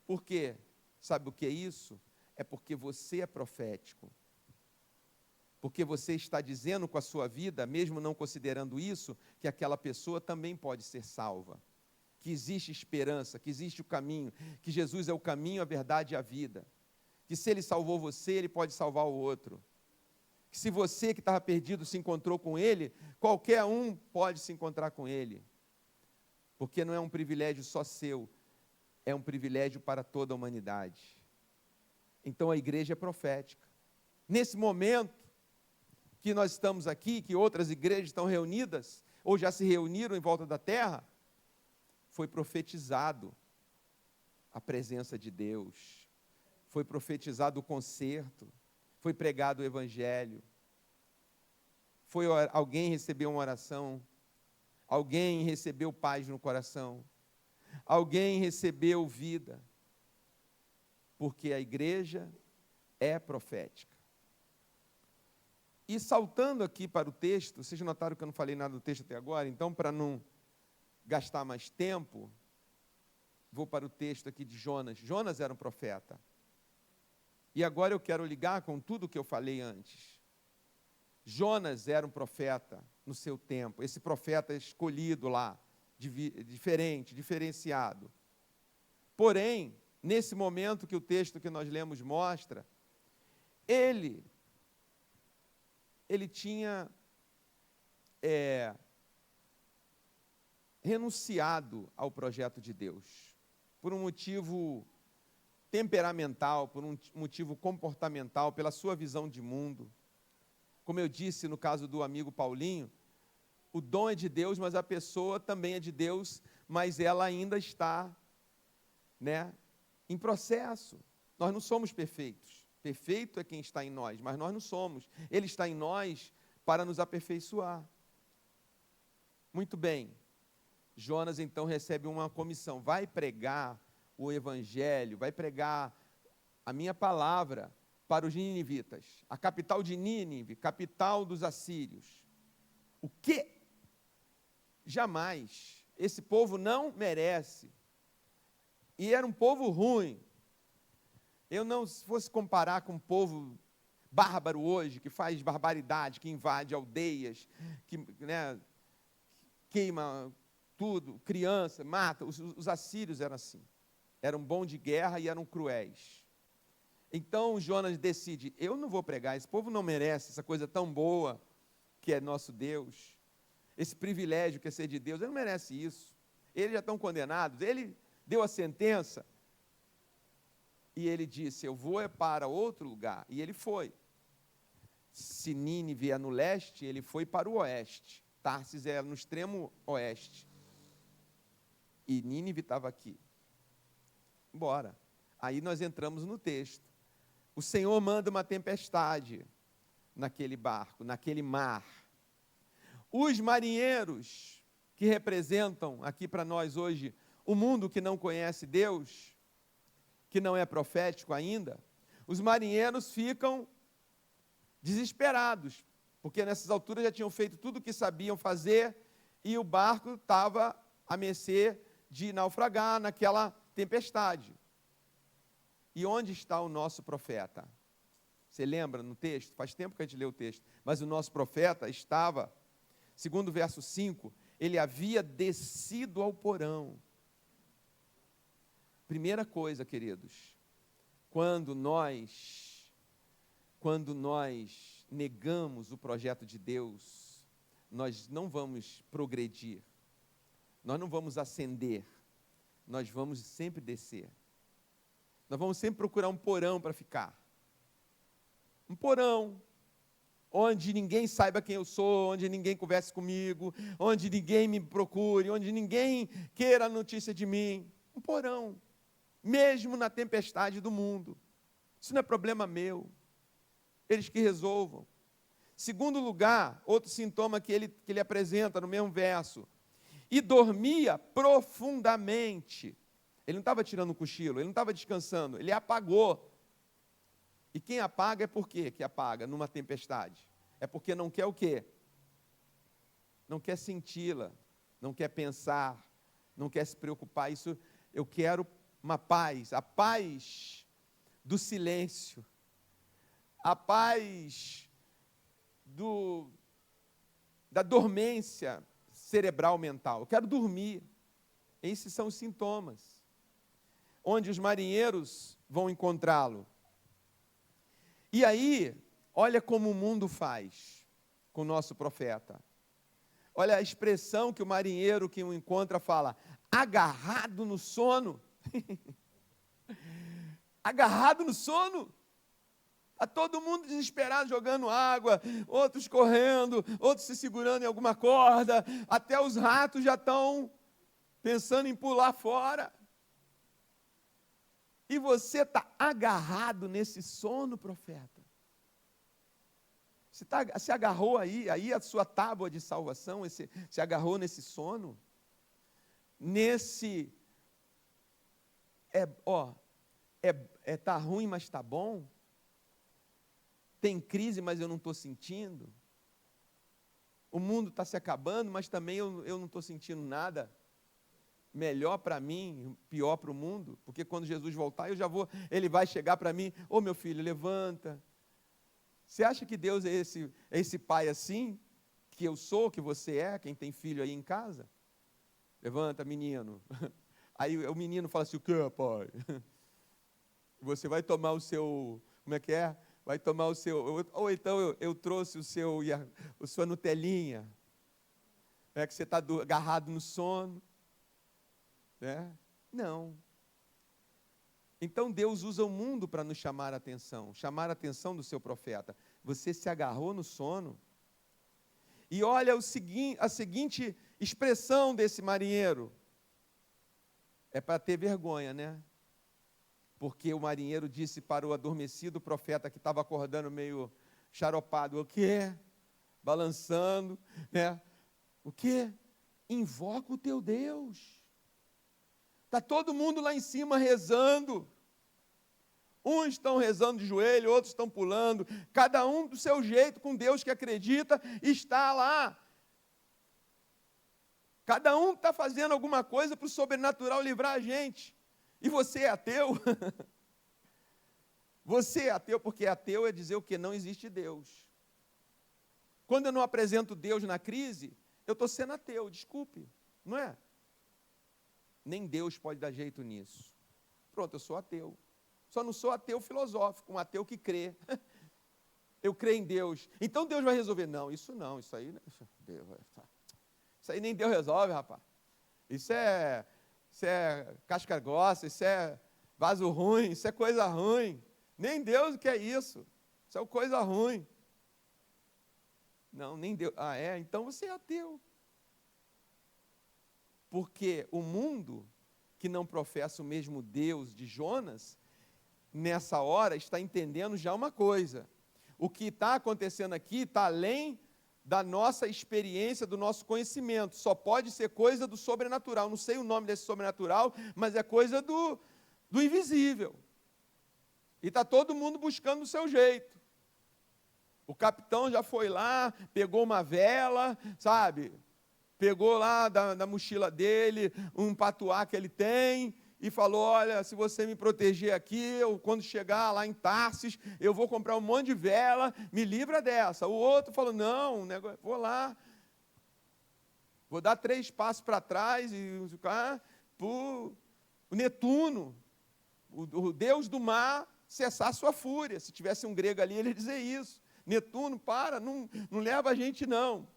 Por quê? Sabe o que é isso? É porque você é profético. Porque você está dizendo com a sua vida, mesmo não considerando isso, que aquela pessoa também pode ser salva. Que existe esperança, que existe o caminho, que Jesus é o caminho, a verdade e a vida. que se ele salvou você, ele pode salvar o outro. Que se você que estava perdido se encontrou com ele, qualquer um pode se encontrar com ele. Porque não é um privilégio só seu, é um privilégio para toda a humanidade. Então a igreja é profética. Nesse momento que nós estamos aqui, que outras igrejas estão reunidas, ou já se reuniram em volta da terra, foi profetizado a presença de Deus, foi profetizado o conserto, foi pregado o evangelho, alguém recebeu uma oração, alguém recebeu paz no coração, alguém recebeu vida, porque a igreja é profética. E saltando aqui para o texto, vocês notaram que eu não falei nada do texto até agora, então para não gastar mais tempo, vou para o texto aqui de Jonas. Jonas era um profeta. E agora eu quero ligar com tudo que eu falei antes. Jonas era um profeta no seu tempo, esse profeta escolhido lá, diferente, diferenciado. Porém, nesse momento que o texto que nós lemos mostra, ele tinha renunciado ao projeto de Deus, por um motivo temperamental, por um motivo comportamental, pela sua visão de mundo. Como eu disse no caso do amigo Paulinho, o dom é de Deus, mas a pessoa também é de Deus, mas ela ainda está, em processo. Nós não somos perfeitos. Perfeito é quem está em nós, mas nós não somos. Ele está em nós para nos aperfeiçoar. Muito bem. Jonas então recebe uma comissão. Vai pregar o evangelho, vai pregar a minha palavra para os ninivitas. A capital de Nínive, capital dos assírios. O quê? Jamais. Esse povo não merece. E era um povo ruim. Se fosse comparar com um povo bárbaro hoje, que faz barbaridade, que invade aldeias, que queima tudo, criança, mata, os assírios eram assim. Eram bons de guerra e eram cruéis. Então Jonas decide, eu não vou pregar, esse povo não merece essa coisa tão boa que é nosso Deus, esse privilégio que é ser de Deus, ele não merece isso. Eles já estão condenados, ele deu a sentença, e ele disse, eu vou para outro lugar, e ele foi. Se Nínive é no leste, ele foi para o oeste, Tarsis era no extremo oeste, e Nínive estava aqui. Bora. Aí nós entramos no texto. O Senhor manda uma tempestade naquele barco, naquele mar. Os marinheiros, que representam aqui para nós hoje o mundo que não conhece Deus, que não é profético ainda, os marinheiros ficam desesperados, porque nessas alturas já tinham feito tudo o que sabiam fazer e o barco estava à mercê de naufragar naquela tempestade. E onde está o nosso profeta? Você lembra no texto? Faz tempo que a gente leu o texto. Mas o nosso profeta estava, segundo o verso 5, ele havia descido ao porão. Primeira coisa, queridos, quando nós negamos o projeto de Deus, nós não vamos progredir, nós não vamos ascender, nós vamos sempre descer. Nós vamos sempre procurar um porão para ficar. Um porão, onde ninguém saiba quem eu sou, onde ninguém converse comigo, onde ninguém me procure, onde ninguém queira a notícia de mim. Um porão, mesmo na tempestade do mundo. Isso não é problema meu. Eles que resolvam. Segundo lugar, outro sintoma que ele apresenta no mesmo verso. E dormia profundamente. Ele não estava tirando um cochilo, ele não estava descansando, ele apagou. E quem apaga é por quê que apaga numa tempestade? É porque não quer o quê? Não quer senti-la, não quer pensar, não quer se preocupar. Isso, eu quero uma paz, a paz do silêncio, a paz da dormência cerebral mental. Eu quero dormir. Esses são os sintomas. Onde os marinheiros vão encontrá-lo? E aí, olha como o mundo faz com o nosso profeta. Olha a expressão que o marinheiro que o encontra fala: agarrado no sono. Agarrado no sono. Está todo mundo desesperado jogando água, outros correndo, outros se segurando em alguma corda, até os ratos já estão pensando em pular fora. E você está agarrado nesse sono, profeta. Você se agarrou aí a sua tábua de salvação, se agarrou nesse sono, tá ruim, mas está bom. Tem crise, mas eu não estou sentindo. O mundo está se acabando, mas também eu não estou sentindo nada melhor para mim, pior para o mundo, porque quando Jesus voltar, ele vai chegar para mim: ô meu filho, levanta. Você acha que Deus é esse pai assim, que eu sou, que você é, quem tem filho aí em casa? Levanta, menino. Aí o menino fala assim: o quê, pai? Você vai tomar o seu, como é que é? Vai tomar o seu, ou então eu trouxe a sua Nutelinha, que você está agarrado no sono, né? Não. Então Deus usa o mundo para nos chamar a atenção do seu profeta. Você se agarrou no sono. E olha a seguinte expressão desse marinheiro. É para ter vergonha, né? Porque o marinheiro disse para o adormecido profeta que estava acordando meio xaropado: o quê? Balançando, né? O quê? Invoca o teu Deus. Está todo mundo lá em cima rezando. Uns estão rezando de joelho, outros estão pulando. Cada um do seu jeito, com Deus que acredita, está lá. Cada um está fazendo alguma coisa para o sobrenatural livrar a gente. E você é ateu? Você é ateu, porque ateu é dizer o que? Não existe Deus. Quando eu não apresento Deus na crise, eu estou sendo ateu, desculpe, não é? Nem Deus pode dar jeito nisso. Pronto, eu sou ateu. Só não sou ateu filosófico, um ateu que crê. Eu creio em Deus. Então Deus vai resolver. Não, isso aí nem Deus resolve, rapaz. Isso é casca grossa, isso é vaso ruim, isso é coisa ruim. Nem Deus quer isso. Isso é coisa ruim. Não, nem Deus. Ah, é? Então você é ateu. Porque o mundo que não professa o mesmo Deus de Jonas, nessa hora está entendendo já uma coisa. O que está acontecendo aqui está além da nossa experiência, do nosso conhecimento. Só pode ser coisa do sobrenatural. Não sei o nome desse sobrenatural, mas é coisa do invisível. E está todo mundo buscando o seu jeito. O capitão já foi lá, pegou uma vela, sabe? Pegou lá da mochila dele um patuá que ele tem e falou: olha, se você me proteger aqui, quando chegar lá em Tarsis, eu vou comprar um monte de vela, me livra dessa. O outro falou: não, vou lá, vou dar 3 passos para trás e o Netuno, o deus do mar, cessar sua fúria. Se tivesse um grego ali, ele ia dizer isso: Netuno, não leva a gente não.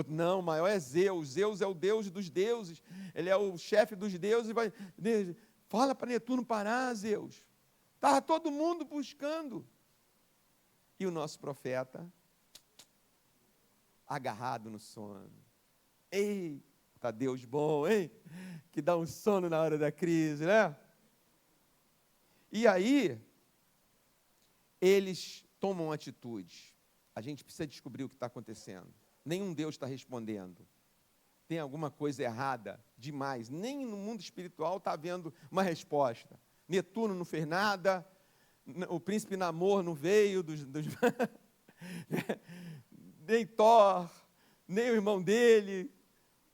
Não, maior é Zeus. Zeus é o deus dos deuses. Ele é o chefe dos deuses. Fala para Netuno parar, Zeus. Estava todo mundo buscando. E o nosso profeta, agarrado no sono. Eita, Deus bom, hein? Que dá um sono na hora da crise, né? E aí, eles tomam atitude. A gente precisa descobrir o que está acontecendo. Nenhum Deus está respondendo. Tem alguma coisa errada demais. Nem no mundo espiritual está havendo uma resposta. Netuno não fez nada, o príncipe Namor não veio, nem Thor, nem o irmão dele,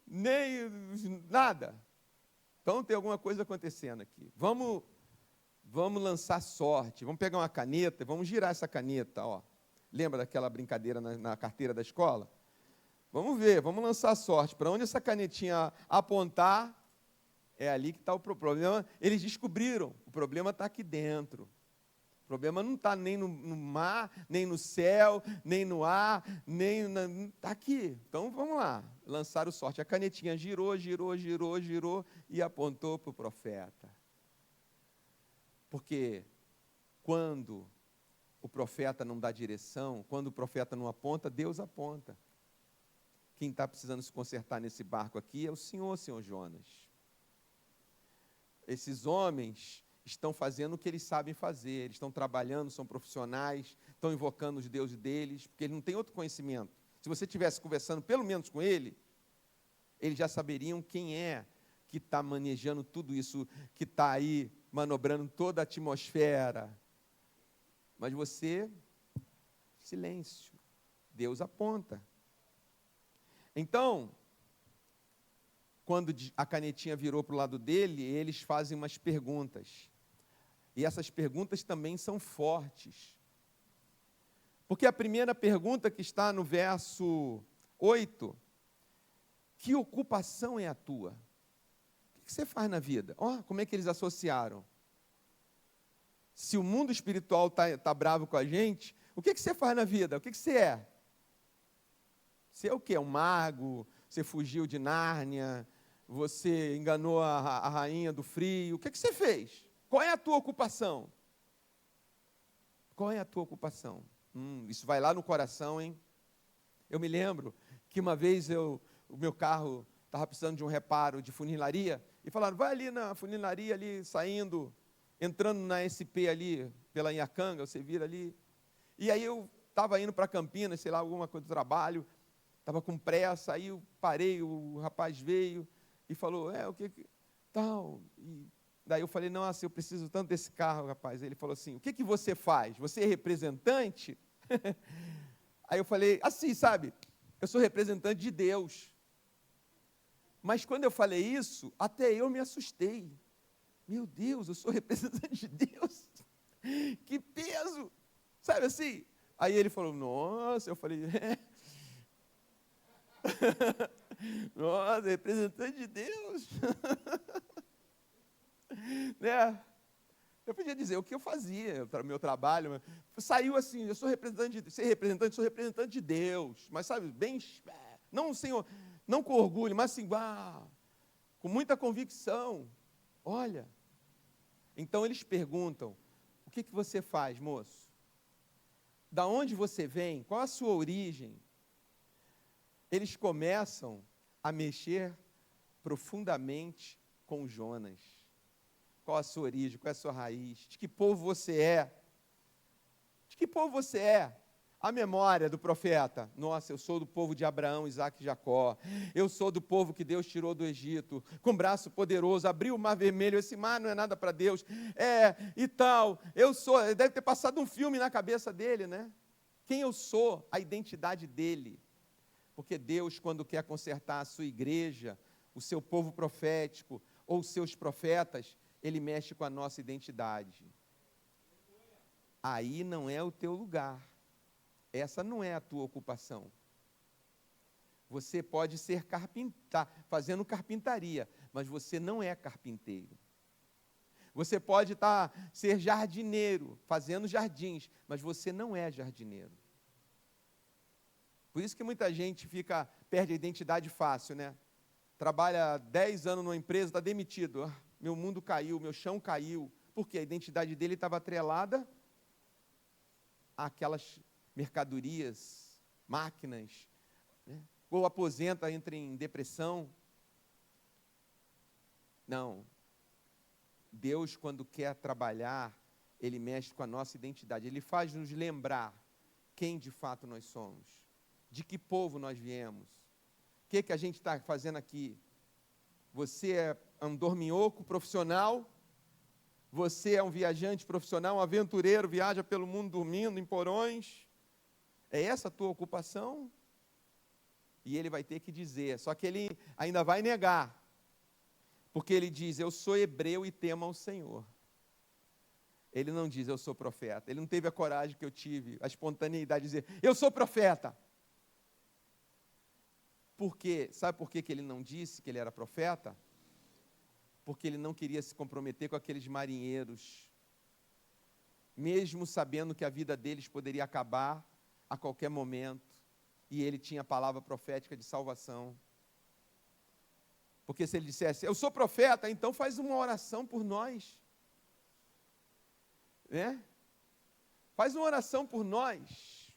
nem nada. Então tem alguma coisa acontecendo aqui. Vamos lançar sorte, vamos pegar uma caneta e vamos girar essa caneta. Ó. Lembra daquela brincadeira na carteira da escola? Vamos ver, vamos lançar sorte. Para onde essa canetinha apontar, é ali que está o problema. Eles descobriram, o problema está aqui dentro. O problema não está nem no mar, nem no céu, nem no ar, está aqui. Então, vamos lá, lançaram sorte. A canetinha girou e apontou para o profeta. Porque quando o profeta não dá direção, quando o profeta não aponta, Deus aponta. Quem está precisando se consertar nesse barco aqui é o senhor Jonas. Esses homens estão fazendo o que eles sabem fazer, eles estão trabalhando, são profissionais, estão invocando os deuses deles, porque eles não têm outro conhecimento. Se você estivesse conversando pelo menos com ele, eles já saberiam quem é que está manejando tudo isso, que está aí manobrando toda a atmosfera. Mas você, silêncio, Deus aponta. Então, quando a canetinha virou para o lado dele, eles fazem umas perguntas. E essas perguntas também são fortes. Porque a primeira pergunta que está no verso 8, que ocupação é a tua? O que você faz na vida? Como é que eles associaram? Se o mundo espiritual está bravo com a gente, o que você faz na vida? O que você é? Você é o quê? Um mago? Você fugiu de Nárnia? Você enganou a rainha do frio? O que você fez? Qual é a tua ocupação? Qual é a tua ocupação? Isso vai lá no coração, hein? Eu me lembro que uma vez o meu carro estava precisando de um reparo de funilaria, e falaram, vai ali na funilaria, ali, saindo, entrando na SP ali, pela Inhacanga, você vira ali. E aí eu estava indo para Campinas, sei lá, alguma coisa do trabalho, estava com pressa, aí eu parei, o rapaz veio e falou, o que tal? E daí eu falei, nossa, eu preciso tanto desse carro, rapaz. Ele falou assim, o que você faz? Você é representante? Aí eu falei, assim, sabe, eu sou representante de Deus. Mas quando eu falei isso, até eu me assustei. Meu Deus, eu sou representante de Deus? Que peso! Sabe assim? Aí ele falou, nossa, eu falei, nossa, representante de Deus. Né? Eu podia dizer o que eu fazia para o meu trabalho, mas saiu assim, eu sou representante sou representante de Deus, mas sabe, bem, não, Senhor, não com orgulho, mas assim, com muita convicção. Olha, então eles perguntam, o que você faz, moço? Da onde você vem? Qual a sua origem? Eles começam a mexer profundamente com Jonas. Qual a sua origem? Qual é a sua raiz? De que povo você é? De que povo você é? A memória do profeta. Nossa, eu sou do povo de Abraão, Isaac e Jacó. Eu sou do povo que Deus tirou do Egito, com braço poderoso, abriu o mar vermelho. Esse mar não é nada para Deus. E tal. Eu sou, deve ter passado um filme na cabeça dele, né? Quem eu sou, a identidade dele. Porque Deus, quando quer consertar a sua igreja, o seu povo profético, ou os seus profetas, Ele mexe com a nossa identidade. Aí não é o teu lugar. Essa não é a tua ocupação. Você pode ser carpinteiro, fazendo carpintaria, mas você não é carpinteiro. Você pode ser jardineiro, fazendo jardins, mas você não é jardineiro. Por isso que muita gente perde a identidade fácil, né? Trabalha 10 anos numa empresa, está demitido. Meu mundo caiu, meu chão caiu. Porque a identidade dele estava atrelada àquelas mercadorias, máquinas, né? Ou aposenta, entra em depressão. Não. Deus, quando quer trabalhar, Ele mexe com a nossa identidade. Ele faz nos lembrar quem de fato nós somos. De que povo nós viemos. O que a gente está fazendo aqui? Você é um dorminhoco profissional? Você é um viajante profissional, um aventureiro, viaja pelo mundo dormindo em porões? É essa a tua ocupação? E ele vai ter que dizer, só que ele ainda vai negar. Porque ele diz, eu sou hebreu e temo ao Senhor. Ele não diz, eu sou profeta. Ele não teve a coragem que eu tive, a espontaneidade de dizer, eu sou profeta. Sabe por que ele não disse que ele era profeta? Porque ele não queria se comprometer com aqueles marinheiros mesmo sabendo que a vida deles poderia acabar a qualquer momento, e ele tinha a palavra profética de salvação. Porque se ele dissesse, eu sou profeta, então faz uma oração por nós, né? Faz uma oração por nós.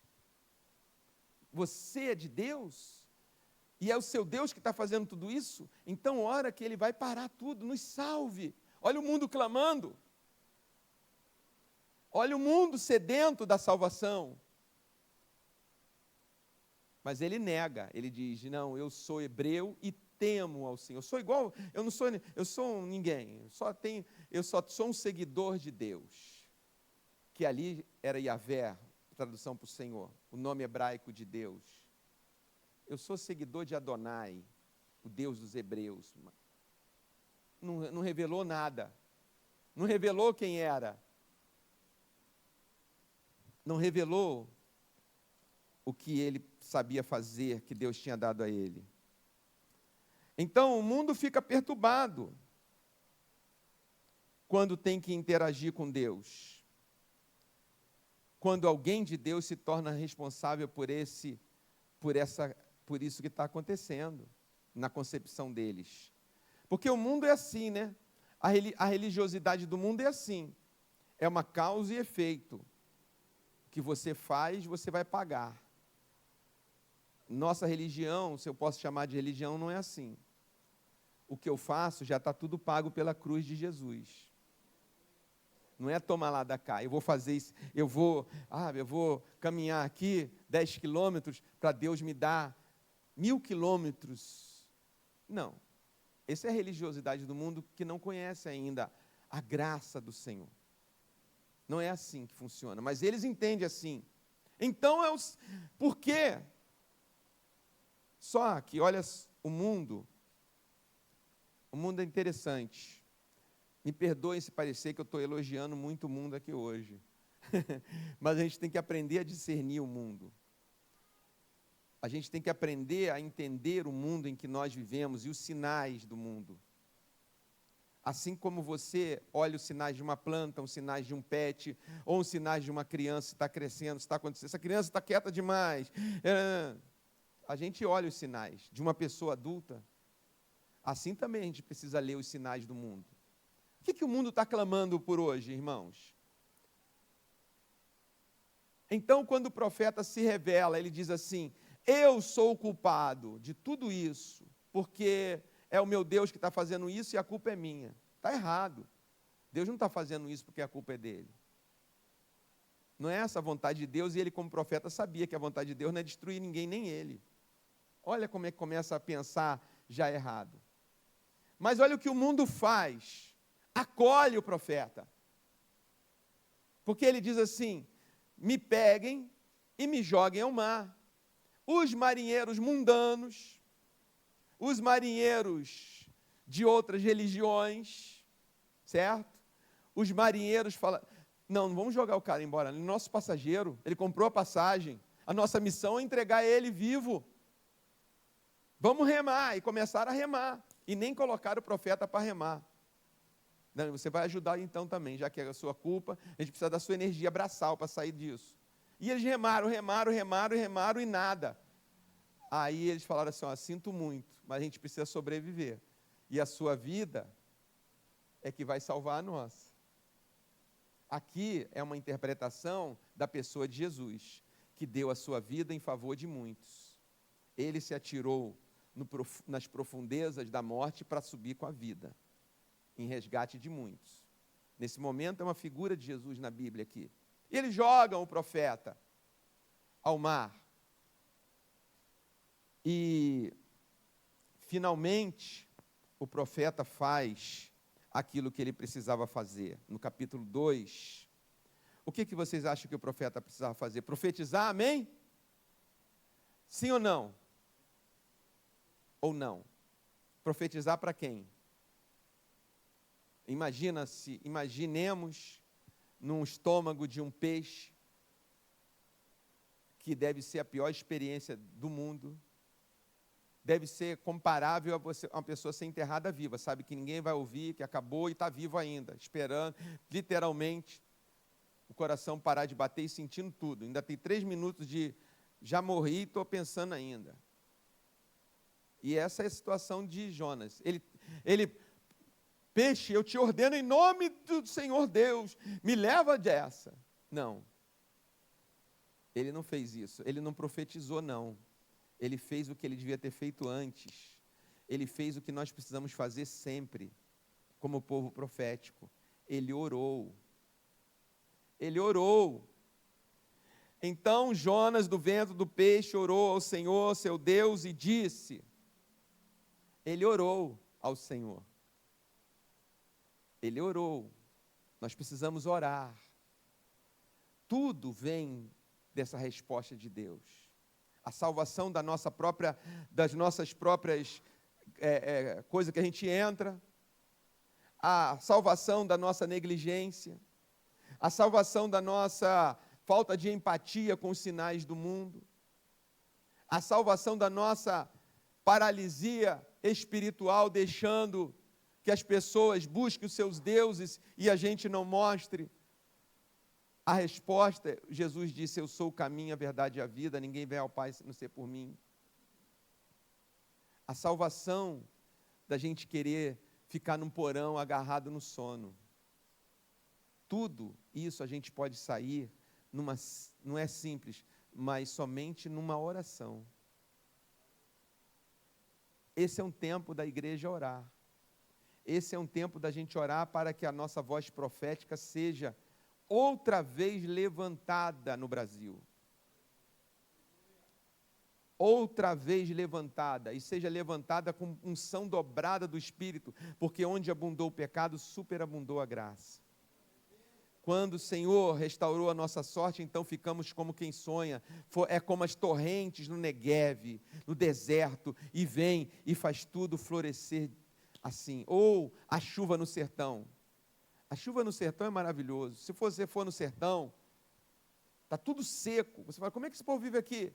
Você é de Deus, e é o seu Deus que está fazendo tudo isso, então ora que Ele vai parar tudo, nos salve. Olha o mundo clamando, olha o mundo sedento da salvação. Mas ele nega, ele diz, não, eu sou hebreu e temo ao Senhor. Eu sou igual, eu sou um ninguém, eu só sou um seguidor de Deus. Que ali era Yahvé, tradução para o Senhor, o nome hebraico de Deus. Eu sou seguidor de Adonai, o Deus dos hebreus. Não revelou nada, não revelou quem era, não revelou o que ele sabia fazer, que Deus tinha dado a ele. Então o mundo fica perturbado quando tem que interagir com Deus. Quando alguém de Deus se torna responsável por isso que está acontecendo na concepção deles. Porque o mundo é assim, né? A religiosidade do mundo é assim. É uma causa e efeito. O que você faz, você vai pagar. Nossa religião, se eu posso chamar de religião, não é assim. O que eu faço já está tudo pago pela cruz de Jesus. Não é tomar lá da cá, eu vou fazer isso, eu vou caminhar aqui 10 quilômetros para Deus me dar 1000 quilômetros. Não. Essa é a religiosidade do mundo que não conhece ainda a graça do Senhor. Não é assim que funciona, mas eles entendem assim. Então, por quê? Só que, olha, o mundo é interessante. Me perdoem se parecer que eu estou elogiando muito o mundo aqui hoje. Mas a gente tem que aprender a discernir o mundo. A gente tem que aprender a entender o mundo em que nós vivemos e os sinais do mundo. Assim como você olha os sinais de uma planta, os sinais de um pet, ou os sinais de uma criança que está crescendo, está acontecendo. Essa criança está quieta demais. A gente olha os sinais de uma pessoa adulta. Assim também a gente precisa ler os sinais do mundo. O que o mundo está clamando por hoje, irmãos? Então, quando o profeta se revela, ele diz assim, eu sou o culpado de tudo isso, porque é o meu Deus que está fazendo isso e a culpa é minha. Está errado. Deus não está fazendo isso porque a culpa é dele. Não é essa a vontade de Deus, e ele, como profeta, sabia que a vontade de Deus não é destruir ninguém, nem ele. Olha como é que começa a pensar já errado. Mas olha o que o mundo faz. Acolhe o profeta. Porque ele diz assim, me peguem e me joguem ao mar. Os marinheiros mundanos, os marinheiros de outras religiões, certo? Os marinheiros falam, não vamos jogar o cara embora, ele é nosso passageiro, ele comprou a passagem, a nossa missão é entregar ele vivo. Vamos remar, e começaram a remar, e nem colocaram o profeta para remar. Não, você vai ajudar então também, já que é a sua culpa, a gente precisa da sua energia braçal para sair disso. E eles remaram e nada. Aí eles falaram assim, sinto muito, mas a gente precisa sobreviver. E a sua vida é que vai salvar a nossa. Aqui é uma interpretação da pessoa de Jesus, que deu a sua vida em favor de muitos. Ele se atirou nas profundezas da morte para subir com a vida, em resgate de muitos. Nesse momento é uma figura de Jesus na Bíblia aqui. E eles jogam o profeta ao mar. E, finalmente, o profeta faz aquilo que ele precisava fazer. No capítulo 2, o que vocês acham que o profeta precisava fazer? Profetizar, amém? Sim ou não? Ou não? Profetizar para quem? Imaginemos num estômago de um peixe, que deve ser a pior experiência do mundo, deve ser comparável a uma pessoa ser enterrada viva, sabe que ninguém vai ouvir, que acabou e está vivo ainda, esperando, literalmente. o coração parar de bater e sentindo tudo. Ainda tem 3 minutos de já morri e estou pensando ainda. E essa é a situação de Jonas. Ele, peixe, eu te ordeno em nome do Senhor Deus, me leva dessa. Não. Ele não fez isso, ele não profetizou, não. Ele fez o que ele devia ter feito antes. Ele fez o que nós precisamos fazer sempre, como povo profético. Ele orou. Ele orou. Então Jonas, do ventre do peixe, orou ao Senhor, seu Deus, e disse. Ele orou ao Senhor. Ele orou. Nós precisamos orar. Tudo vem dessa resposta de Deus. A salvação das nossas próprias coisas que a gente entra, a salvação da nossa negligência, a salvação da nossa falta de empatia com os sinais do mundo, a salvação da nossa paralisia espiritual, deixando que as pessoas busquem os seus deuses e a gente não mostre a resposta. Jesus disse, eu sou o caminho, a verdade e a vida, ninguém vem ao Pai se não ser por mim. A salvação da gente querer ficar num porão agarrado no sono. Tudo isso a gente pode sair, não é simples, mas somente numa oração. Esse é um tempo da igreja orar. Esse é um tempo da gente orar para que a nossa voz profética seja outra vez levantada no Brasil. Outra vez levantada, e seja levantada com unção dobrada do Espírito, porque onde abundou o pecado, superabundou a graça. Quando o Senhor restaurou a nossa sorte, então ficamos como quem sonha. É como as torrentes no Negueve, no deserto, e vem e faz tudo florescer assim. Ou a chuva no sertão. A chuva no sertão é maravilhoso. Se você for no sertão, está tudo seco. Você fala, como é que esse povo vive aqui?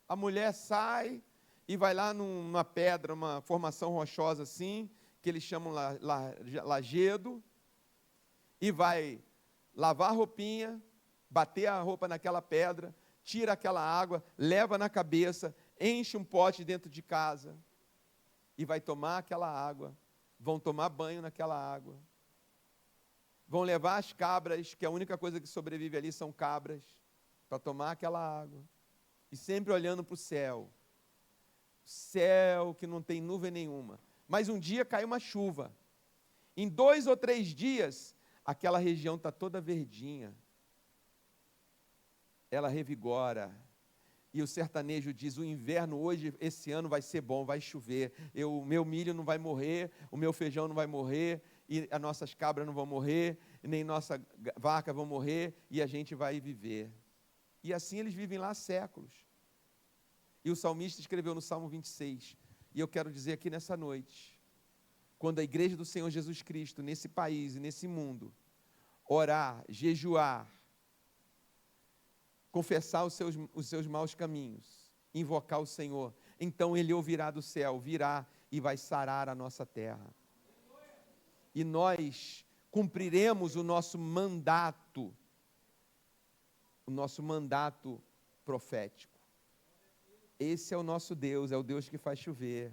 A mulher sai e vai lá numa pedra, uma formação rochosa assim, que eles chamam lajedo, e vai lavar a roupinha, bater a roupa naquela pedra, tira aquela água, leva na cabeça, enche um pote dentro de casa e vai tomar aquela água. Vão tomar banho naquela água. Vão levar as cabras, que a única coisa que sobrevive ali são cabras, para tomar aquela água. E sempre olhando para o céu. Céu que não tem nuvem nenhuma. Mas um dia cai uma chuva. Em 2 ou 3 dias, aquela região está toda verdinha. Ela revigora. E o sertanejo diz, o inverno hoje, esse ano vai ser bom, vai chover. O meu milho não vai morrer, o meu feijão não vai morrer, e as nossas cabras não vão morrer, nem nossa vaca vão morrer, e a gente vai viver. E assim eles vivem lá há séculos. E o salmista escreveu no Salmo 26, e eu quero dizer aqui nessa noite, quando a igreja do Senhor Jesus Cristo, nesse país e nesse mundo, orar, jejuar, confessar os seus maus caminhos, invocar o Senhor, então Ele ouvirá do céu, virá e vai sarar a nossa terra. E nós cumpriremos o nosso mandato profético. Esse é o nosso Deus, é o Deus que faz chover.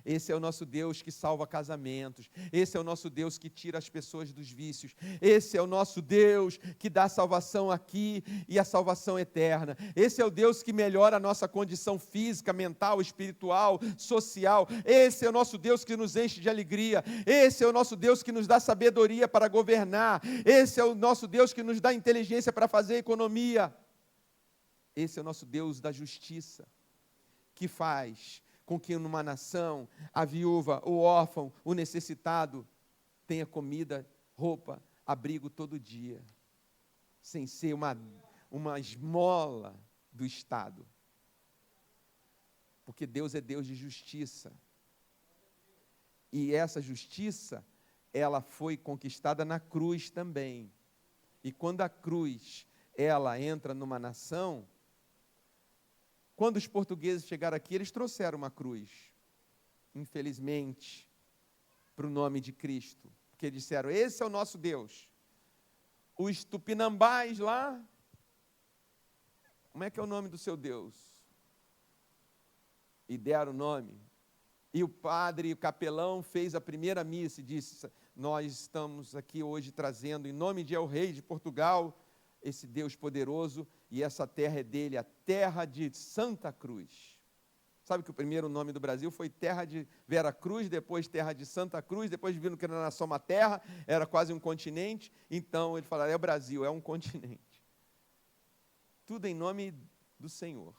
Esse é o nosso Deus que salva casamentos. Esse é o nosso Deus que tira as pessoas dos vícios. Esse é o nosso Deus que dá salvação aqui e a salvação eterna. Esse é o Deus que melhora a nossa condição física, mental, espiritual, social. Esse é o nosso Deus que nos enche de alegria. Esse é o nosso Deus que nos dá sabedoria para governar. Esse é o nosso Deus que nos dá inteligência para fazer economia. Esse é o nosso Deus da justiça, que faz com que numa nação a viúva, o órfão, o necessitado tenha comida, roupa, abrigo todo dia, sem ser uma esmola do Estado. Porque Deus é Deus de justiça. E essa justiça, ela foi conquistada na cruz também. E quando a cruz, ela entra numa nação, quando os portugueses chegaram aqui, eles trouxeram uma cruz, infelizmente, para o nome de Cristo, porque disseram, esse é o nosso Deus. os tupinambás lá. Como é que é o nome do seu Deus? E deram o nome. E o padre, o capelão, fez a primeira missa e disse: nós estamos aqui hoje trazendo, em nome de El Rei de Portugal, esse Deus poderoso, e essa terra é dele, a terra de Santa Cruz. Sabe que o primeiro nome do Brasil foi Terra de Vera Cruz, depois Terra de Santa Cruz, depois viram que não era só uma terra, era quase um continente. Então ele falaram: é o Brasil, é um continente. Tudo em nome do Senhor.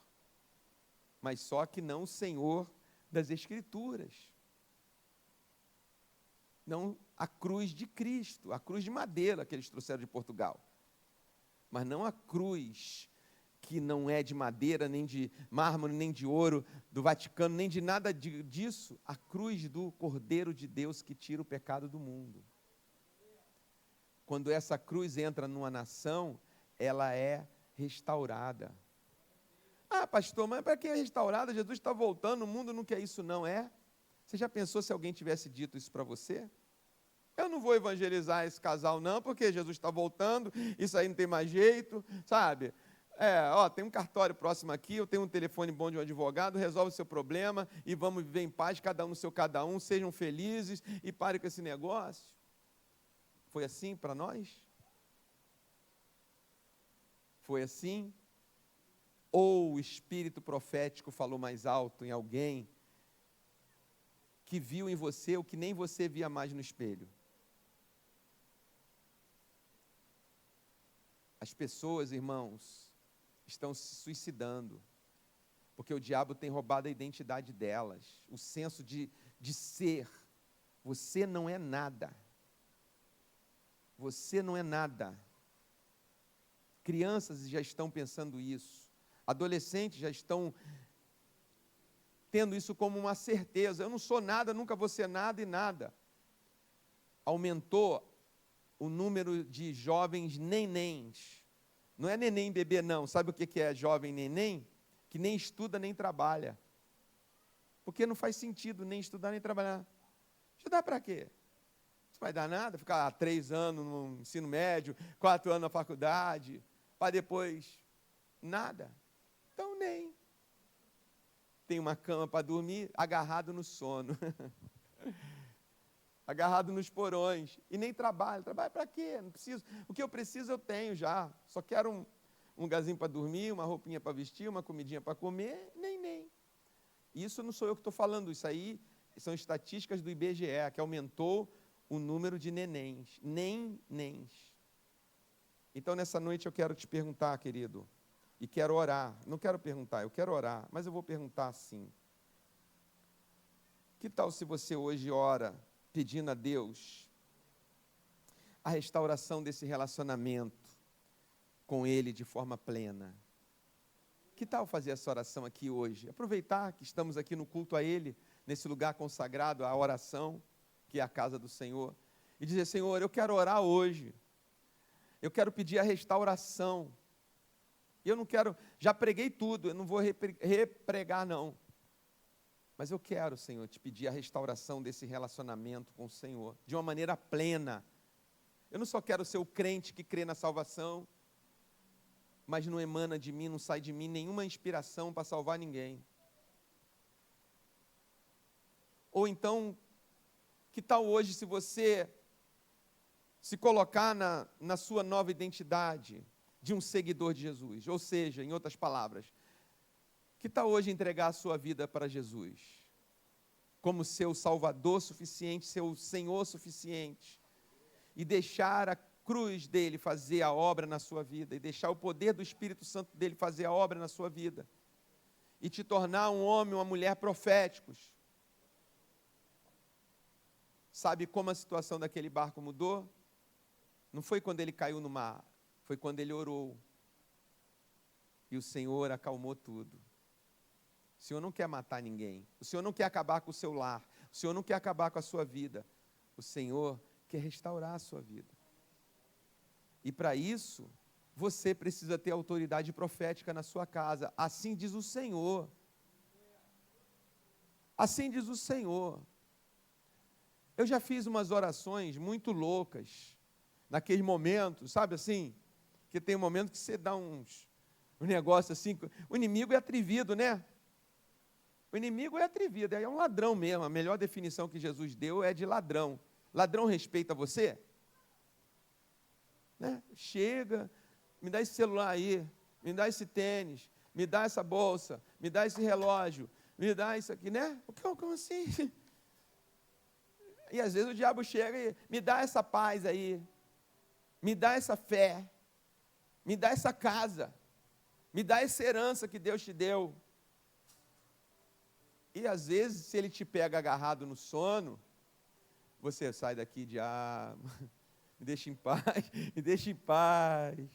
Mas só que não o Senhor das Escrituras. Não a cruz de Cristo, a cruz de madeira que eles trouxeram de Portugal. Mas não a cruz que não é de madeira, nem de mármore, nem de ouro, do Vaticano, nem de nada disso. A cruz do Cordeiro de Deus que tira o pecado do mundo. Quando essa cruz entra numa nação, ela é restaurada. Ah, pastor, mas para que é restaurada? Jesus está voltando, o mundo não quer isso não, é? Você já pensou se alguém tivesse dito isso para você? Eu não vou evangelizar esse casal não, porque Jesus está voltando, isso aí não tem mais jeito, sabe? Tem um cartório próximo aqui, eu tenho um telefone bom de um advogado, resolve o seu problema e vamos viver em paz, cada um no seu cada um, sejam felizes e pare com esse negócio. Foi assim para nós? Foi assim? Ou o espírito profético falou mais alto em alguém que viu em você o que nem você via mais no espelho? As pessoas, irmãos, estão se suicidando, porque o diabo tem roubado a identidade delas, o senso de ser. Você não é nada. Você não é nada. Crianças já estão pensando isso. Adolescentes já estão tendo isso como uma certeza. Eu não sou nada, nunca vou ser nada e nada. Aumentou o número de jovens nenéns. Não é neném bebê, não. Sabe o que é jovem neném? Que nem estuda nem trabalha. Porque não faz sentido nem estudar nem trabalhar. Estudar para quê? Isso vai dar nada? Ficar 3 anos no ensino médio, 4 anos na faculdade, para depois nada. Então nem. Tem uma cama para dormir, agarrado no sono. Agarrado nos porões. E nem trabalho. Trabalho para quê? Não preciso. O que eu preciso eu tenho já. Só quero um lugarzinho para dormir, uma roupinha para vestir, uma comidinha para comer. Nem. Isso não sou eu que estou falando. Isso aí são estatísticas do IBGE, que aumentou o número de nenéns. Nenéns. Então, nessa noite eu quero te perguntar, querido, e quero orar. Não quero perguntar, eu quero orar, mas eu vou perguntar assim. Que tal se você hoje ora pedindo a Deus a restauração desse relacionamento com Ele de forma plena? Que tal fazer essa oração aqui hoje? Aproveitar que estamos aqui no culto a Ele, nesse lugar consagrado à oração, que é a casa do Senhor, e dizer: Senhor, eu quero orar hoje, eu quero pedir a restauração, eu não quero, já preguei tudo, eu não vou repregar não, mas eu quero, Senhor, te pedir a restauração desse relacionamento com o Senhor, de uma maneira plena. Eu não só quero ser o crente que crê na salvação, mas não emana de mim, não sai de mim nenhuma inspiração para salvar ninguém. Ou então, que tal hoje se você se colocar na sua nova identidade de um seguidor de Jesus? Ou seja, em outras palavras, que tal hoje entregar a sua vida para Jesus? Como seu Salvador suficiente, seu Senhor suficiente. E deixar a cruz dele fazer a obra na sua vida. E deixar o poder do Espírito Santo dele fazer a obra na sua vida. E te tornar um homem, uma mulher proféticos. Sabe como a situação daquele barco mudou? Não foi quando ele caiu no mar. Foi quando ele orou. E o Senhor acalmou tudo. O Senhor não quer matar ninguém. O Senhor não quer acabar com o seu lar. O Senhor não quer acabar com a sua vida. O Senhor quer restaurar a sua vida. E para isso, você precisa ter autoridade profética na sua casa. Assim diz o Senhor. Assim diz o Senhor. Eu já fiz umas orações muito loucas. naquele momento, sabe assim? Que tem um momento que você dá um negócio assim. O inimigo é atrevido, né? O inimigo é atrevido, é um ladrão mesmo. A melhor definição que Jesus deu é de ladrão. Ladrão respeita você? Né? Chega, me dá esse celular aí, me dá esse tênis, me dá essa bolsa, me dá esse relógio, me dá isso aqui, né? Como assim? E às vezes o diabo chega e me dá essa paz aí, me dá essa fé, me dá essa casa, me dá essa herança que Deus te deu. E às vezes, se ele te pega agarrado no sono, você sai daqui de me deixa em paz, me deixa em paz.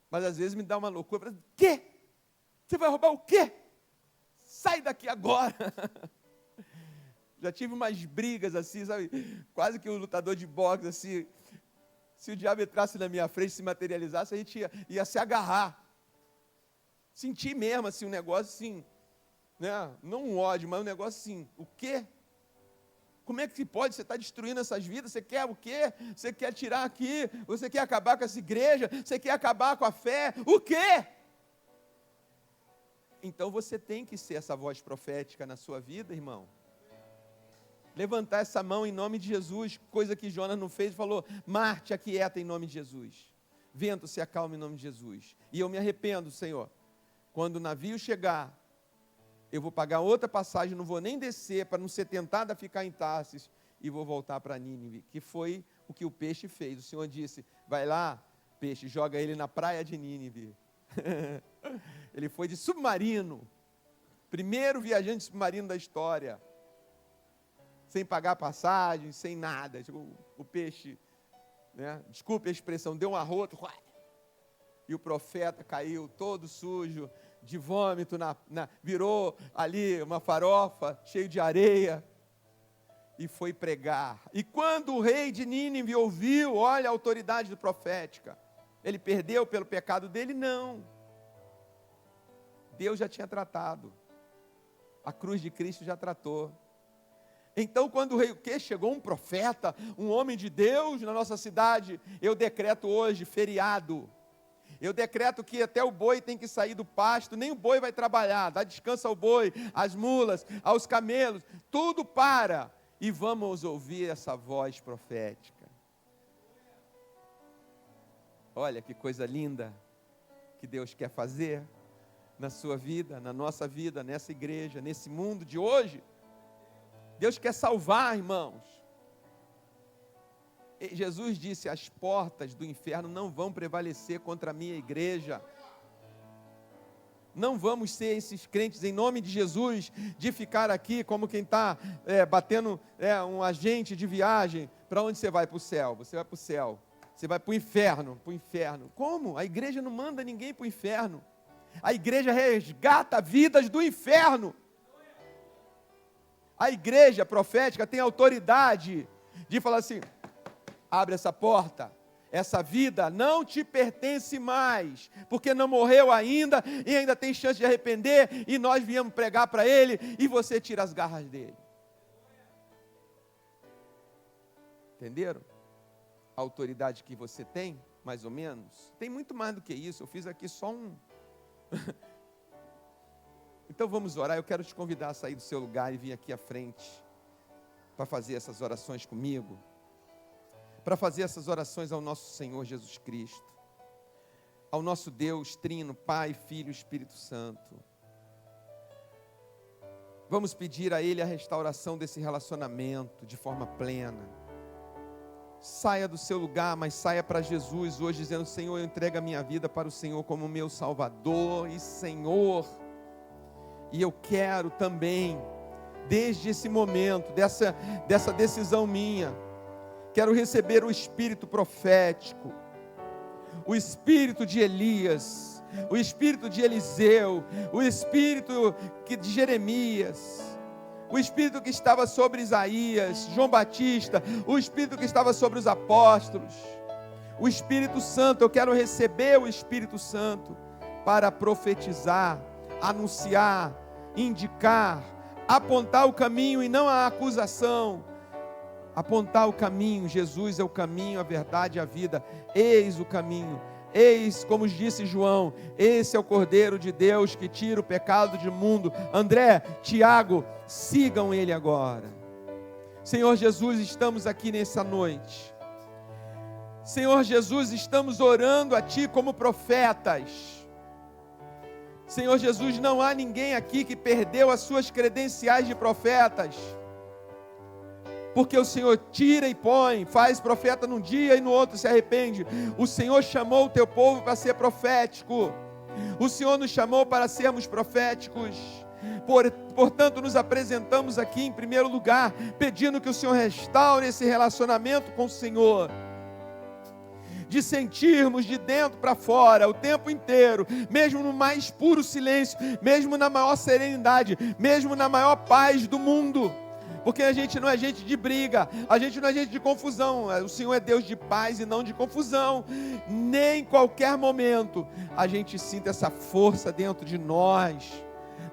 Mas às vezes me dá uma loucura, o quê? Você vai roubar o quê? Sai daqui agora. Já tive umas brigas assim, sabe? Quase que um lutador de boxe, assim. Se o diabo entrasse na minha frente, se materializasse, a gente ia se agarrar. Senti mesmo, assim, um negócio assim, né? Não um ódio, mas um negócio assim, o quê? Como é que se pode? Você está destruindo essas vidas, você quer o quê? Você quer tirar aqui, você quer acabar com essa igreja, você quer acabar com a fé, o quê? Então você tem que ser essa voz profética na sua vida, irmão. Levantar essa mão em nome de Jesus, coisa que Jonas não fez, falou, mar, te aquieta em nome de Jesus. Vento, se acalma em nome de Jesus. E eu me arrependo, Senhor, quando o navio chegar, eu vou pagar outra passagem, não vou nem descer, para não ser tentado a ficar em Tarsis, e vou voltar para Nínive, que foi o que o peixe fez. O Senhor disse, vai lá, peixe, joga ele na praia de Nínive. Ele foi de submarino, primeiro viajante submarino da história, sem pagar passagem, sem nada. O peixe, né, desculpe a expressão, deu um arroto, e o profeta caiu todo sujo, de vômito, virou ali uma farofa, cheio de areia, e foi pregar. E quando o rei de Nínive ouviu, olha a autoridade profética, ele perdeu pelo pecado dele? Não. Deus já tinha tratado. A cruz de Cristo já tratou. Então, quando o rei, chegou um profeta, um homem de Deus na nossa cidade, eu decreto hoje feriado. Eu decreto que até o boi tem que sair do pasto, nem o boi vai trabalhar, dá descanso ao boi, às mulas, aos camelos, tudo para. E vamos ouvir essa voz profética. Olha que coisa linda que Deus quer fazer na sua vida, na nossa vida, nessa igreja, nesse mundo de hoje. Deus quer salvar, irmãos. E Jesus disse, as portas do inferno não vão prevalecer contra a minha igreja. Não vamos ser esses crentes, em nome de Jesus, de ficar aqui como quem está batendo um agente de viagem. Para onde você vai? Para o céu. Você vai para o céu. Você vai para o inferno. Para o inferno. Como? A igreja não manda ninguém para o inferno. A igreja resgata vidas do inferno. A igreja profética tem autoridade de falar assim, abre essa porta, essa vida não te pertence mais, porque não morreu ainda, e ainda tem chance de arrepender, e nós viemos pregar para ele, e você tira as garras dele. Entenderam? A autoridade que você tem, mais ou menos, tem muito mais do que isso, eu fiz aqui só um... Então vamos orar, eu quero te convidar a sair do seu lugar e vir aqui à frente, para fazer essas orações comigo, para fazer essas orações ao nosso Senhor Jesus Cristo, ao nosso Deus Trino, Pai, Filho e Espírito Santo. Vamos pedir a Ele a restauração desse relacionamento de forma plena. Saia do seu lugar, mas saia para Jesus hoje, dizendo, Senhor, eu entrego a minha vida para o Senhor como meu Salvador e Senhor. E eu quero também, desde esse momento, dessa decisão minha, quero receber o espírito profético, o espírito de Elias, o espírito de Eliseu, o espírito de Jeremias, o espírito que estava sobre Isaías, João Batista, o espírito que estava sobre os apóstolos, o Espírito Santo. Eu quero receber o Espírito Santo para profetizar, anunciar, indicar, apontar o caminho e não a acusação, apontar o caminho. Jesus é o caminho, a verdade e a vida. Eis o caminho. Eis, como disse João, esse é o Cordeiro de Deus que tira o pecado do mundo. André, Tiago, sigam ele agora. Senhor Jesus, estamos aqui nessa noite. Senhor Jesus, estamos orando a Ti como profetas. Senhor Jesus, não há ninguém aqui que perdeu as suas credenciais de profetas. Porque o Senhor tira e põe, faz profeta num dia e no outro se arrepende. O Senhor chamou o teu povo para ser profético. O Senhor nos chamou para sermos proféticos. Portanto, nos apresentamos aqui em primeiro lugar, pedindo que o Senhor restaure esse relacionamento com o Senhor. De sentirmos de dentro para fora, o tempo inteiro, mesmo no mais puro silêncio, mesmo na maior serenidade, mesmo na maior paz do mundo. Porque a gente não é gente de briga, a gente não é gente de confusão. O Senhor é Deus de paz e não de confusão. Nem em qualquer momento a gente sinta essa força dentro de nós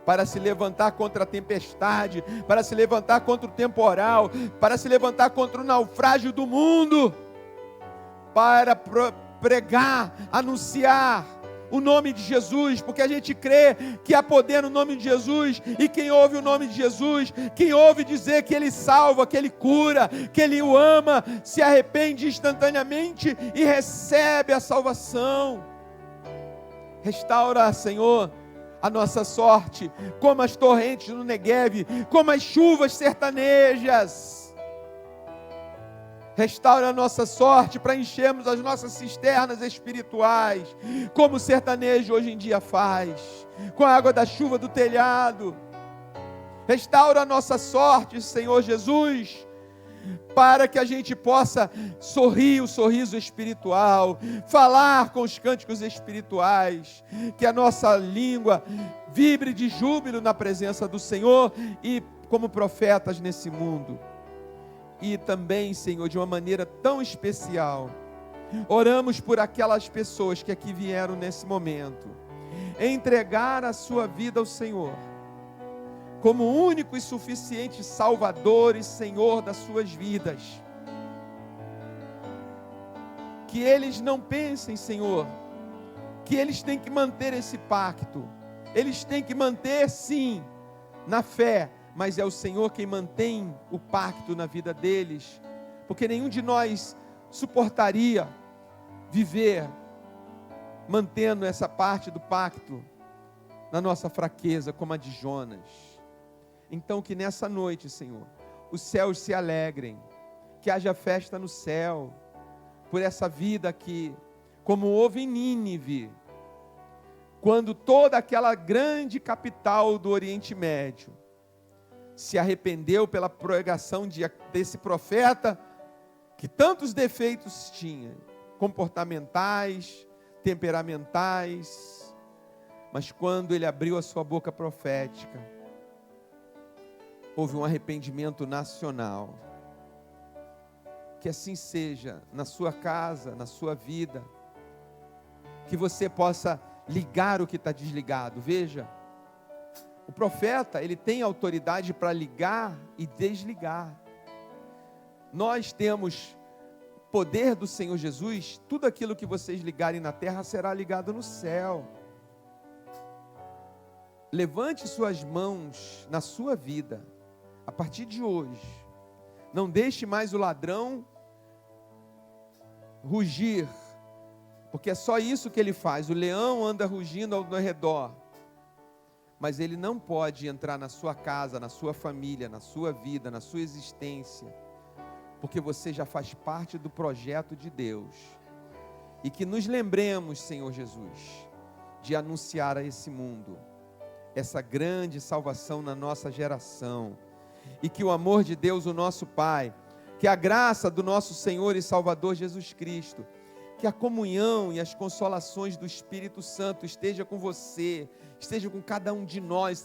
para se levantar contra a tempestade, para se levantar contra o temporal, para se levantar contra o naufrágio do mundo, para pregar, anunciar o nome de Jesus, porque a gente crê que há poder no nome de Jesus, e quem ouve o nome de Jesus, quem ouve dizer que Ele salva, que Ele cura, que Ele o ama, se arrepende instantaneamente e recebe a salvação. Restaura, Senhor, a nossa sorte, como as torrentes no Negueve, como as chuvas sertanejas. Restaura a nossa sorte para enchermos as nossas cisternas espirituais, como o sertanejo hoje em dia faz, com a água da chuva do telhado. Restaura a nossa sorte, Senhor Jesus, para que a gente possa sorrir o sorriso espiritual, falar com os cânticos espirituais, que a nossa língua vibre de júbilo na presença do Senhor e como profetas nesse mundo. E também, Senhor, de uma maneira tão especial, oramos por aquelas pessoas que aqui vieram nesse momento, entregar a sua vida ao Senhor, como único e suficiente Salvador e Senhor das suas vidas. Que eles não pensem, Senhor, que eles têm que manter esse pacto, eles têm que manter, sim, na fé, mas é o Senhor quem mantém o pacto na vida deles, porque nenhum de nós suportaria viver mantendo essa parte do pacto na nossa fraqueza, como a de Jonas. Então que nessa noite, Senhor, os céus se alegrem, que haja festa no céu, por essa vida aqui, como houve em Nínive, quando toda aquela grande capital do Oriente Médio se arrependeu pela pregação desse profeta, que tantos defeitos tinha, comportamentais, temperamentais, mas quando ele abriu a sua boca profética, houve um arrependimento nacional. Que assim seja na sua casa, na sua vida, que você possa ligar o que está desligado. Veja, o profeta, ele tem autoridade para ligar e desligar. Nós temos poder do Senhor Jesus, tudo aquilo que vocês ligarem na terra será ligado no céu. Levante suas mãos na sua vida, a partir de hoje. Não deixe mais o ladrão rugir, porque é só isso que ele faz. O leão anda rugindo ao redor, mas ele não pode entrar na sua casa, na sua família, na sua vida, na sua existência, porque você já faz parte do projeto de Deus. E que nos lembremos, Senhor Jesus, de anunciar a esse mundo essa grande salvação na nossa geração, e que o amor de Deus, o nosso Pai, que a graça do nosso Senhor e Salvador Jesus Cristo, que a comunhão e as consolações do Espírito Santo esteja com você, esteja com cada um de nós,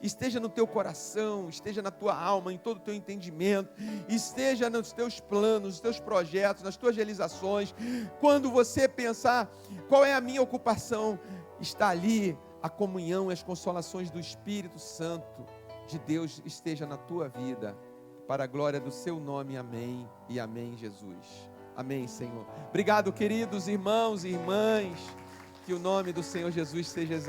esteja no teu coração, esteja na tua alma, em todo o teu entendimento, esteja nos teus planos, nos teus projetos, nas tuas realizações. Quando você pensar, qual é a minha ocupação? Está ali a comunhão e as consolações do Espírito Santo de Deus esteja na tua vida. para a glória do seu nome. Amém e amém, Jesus. Amém, Senhor. Obrigado, queridos irmãos e irmãs. Que o nome do Senhor Jesus seja exaltado.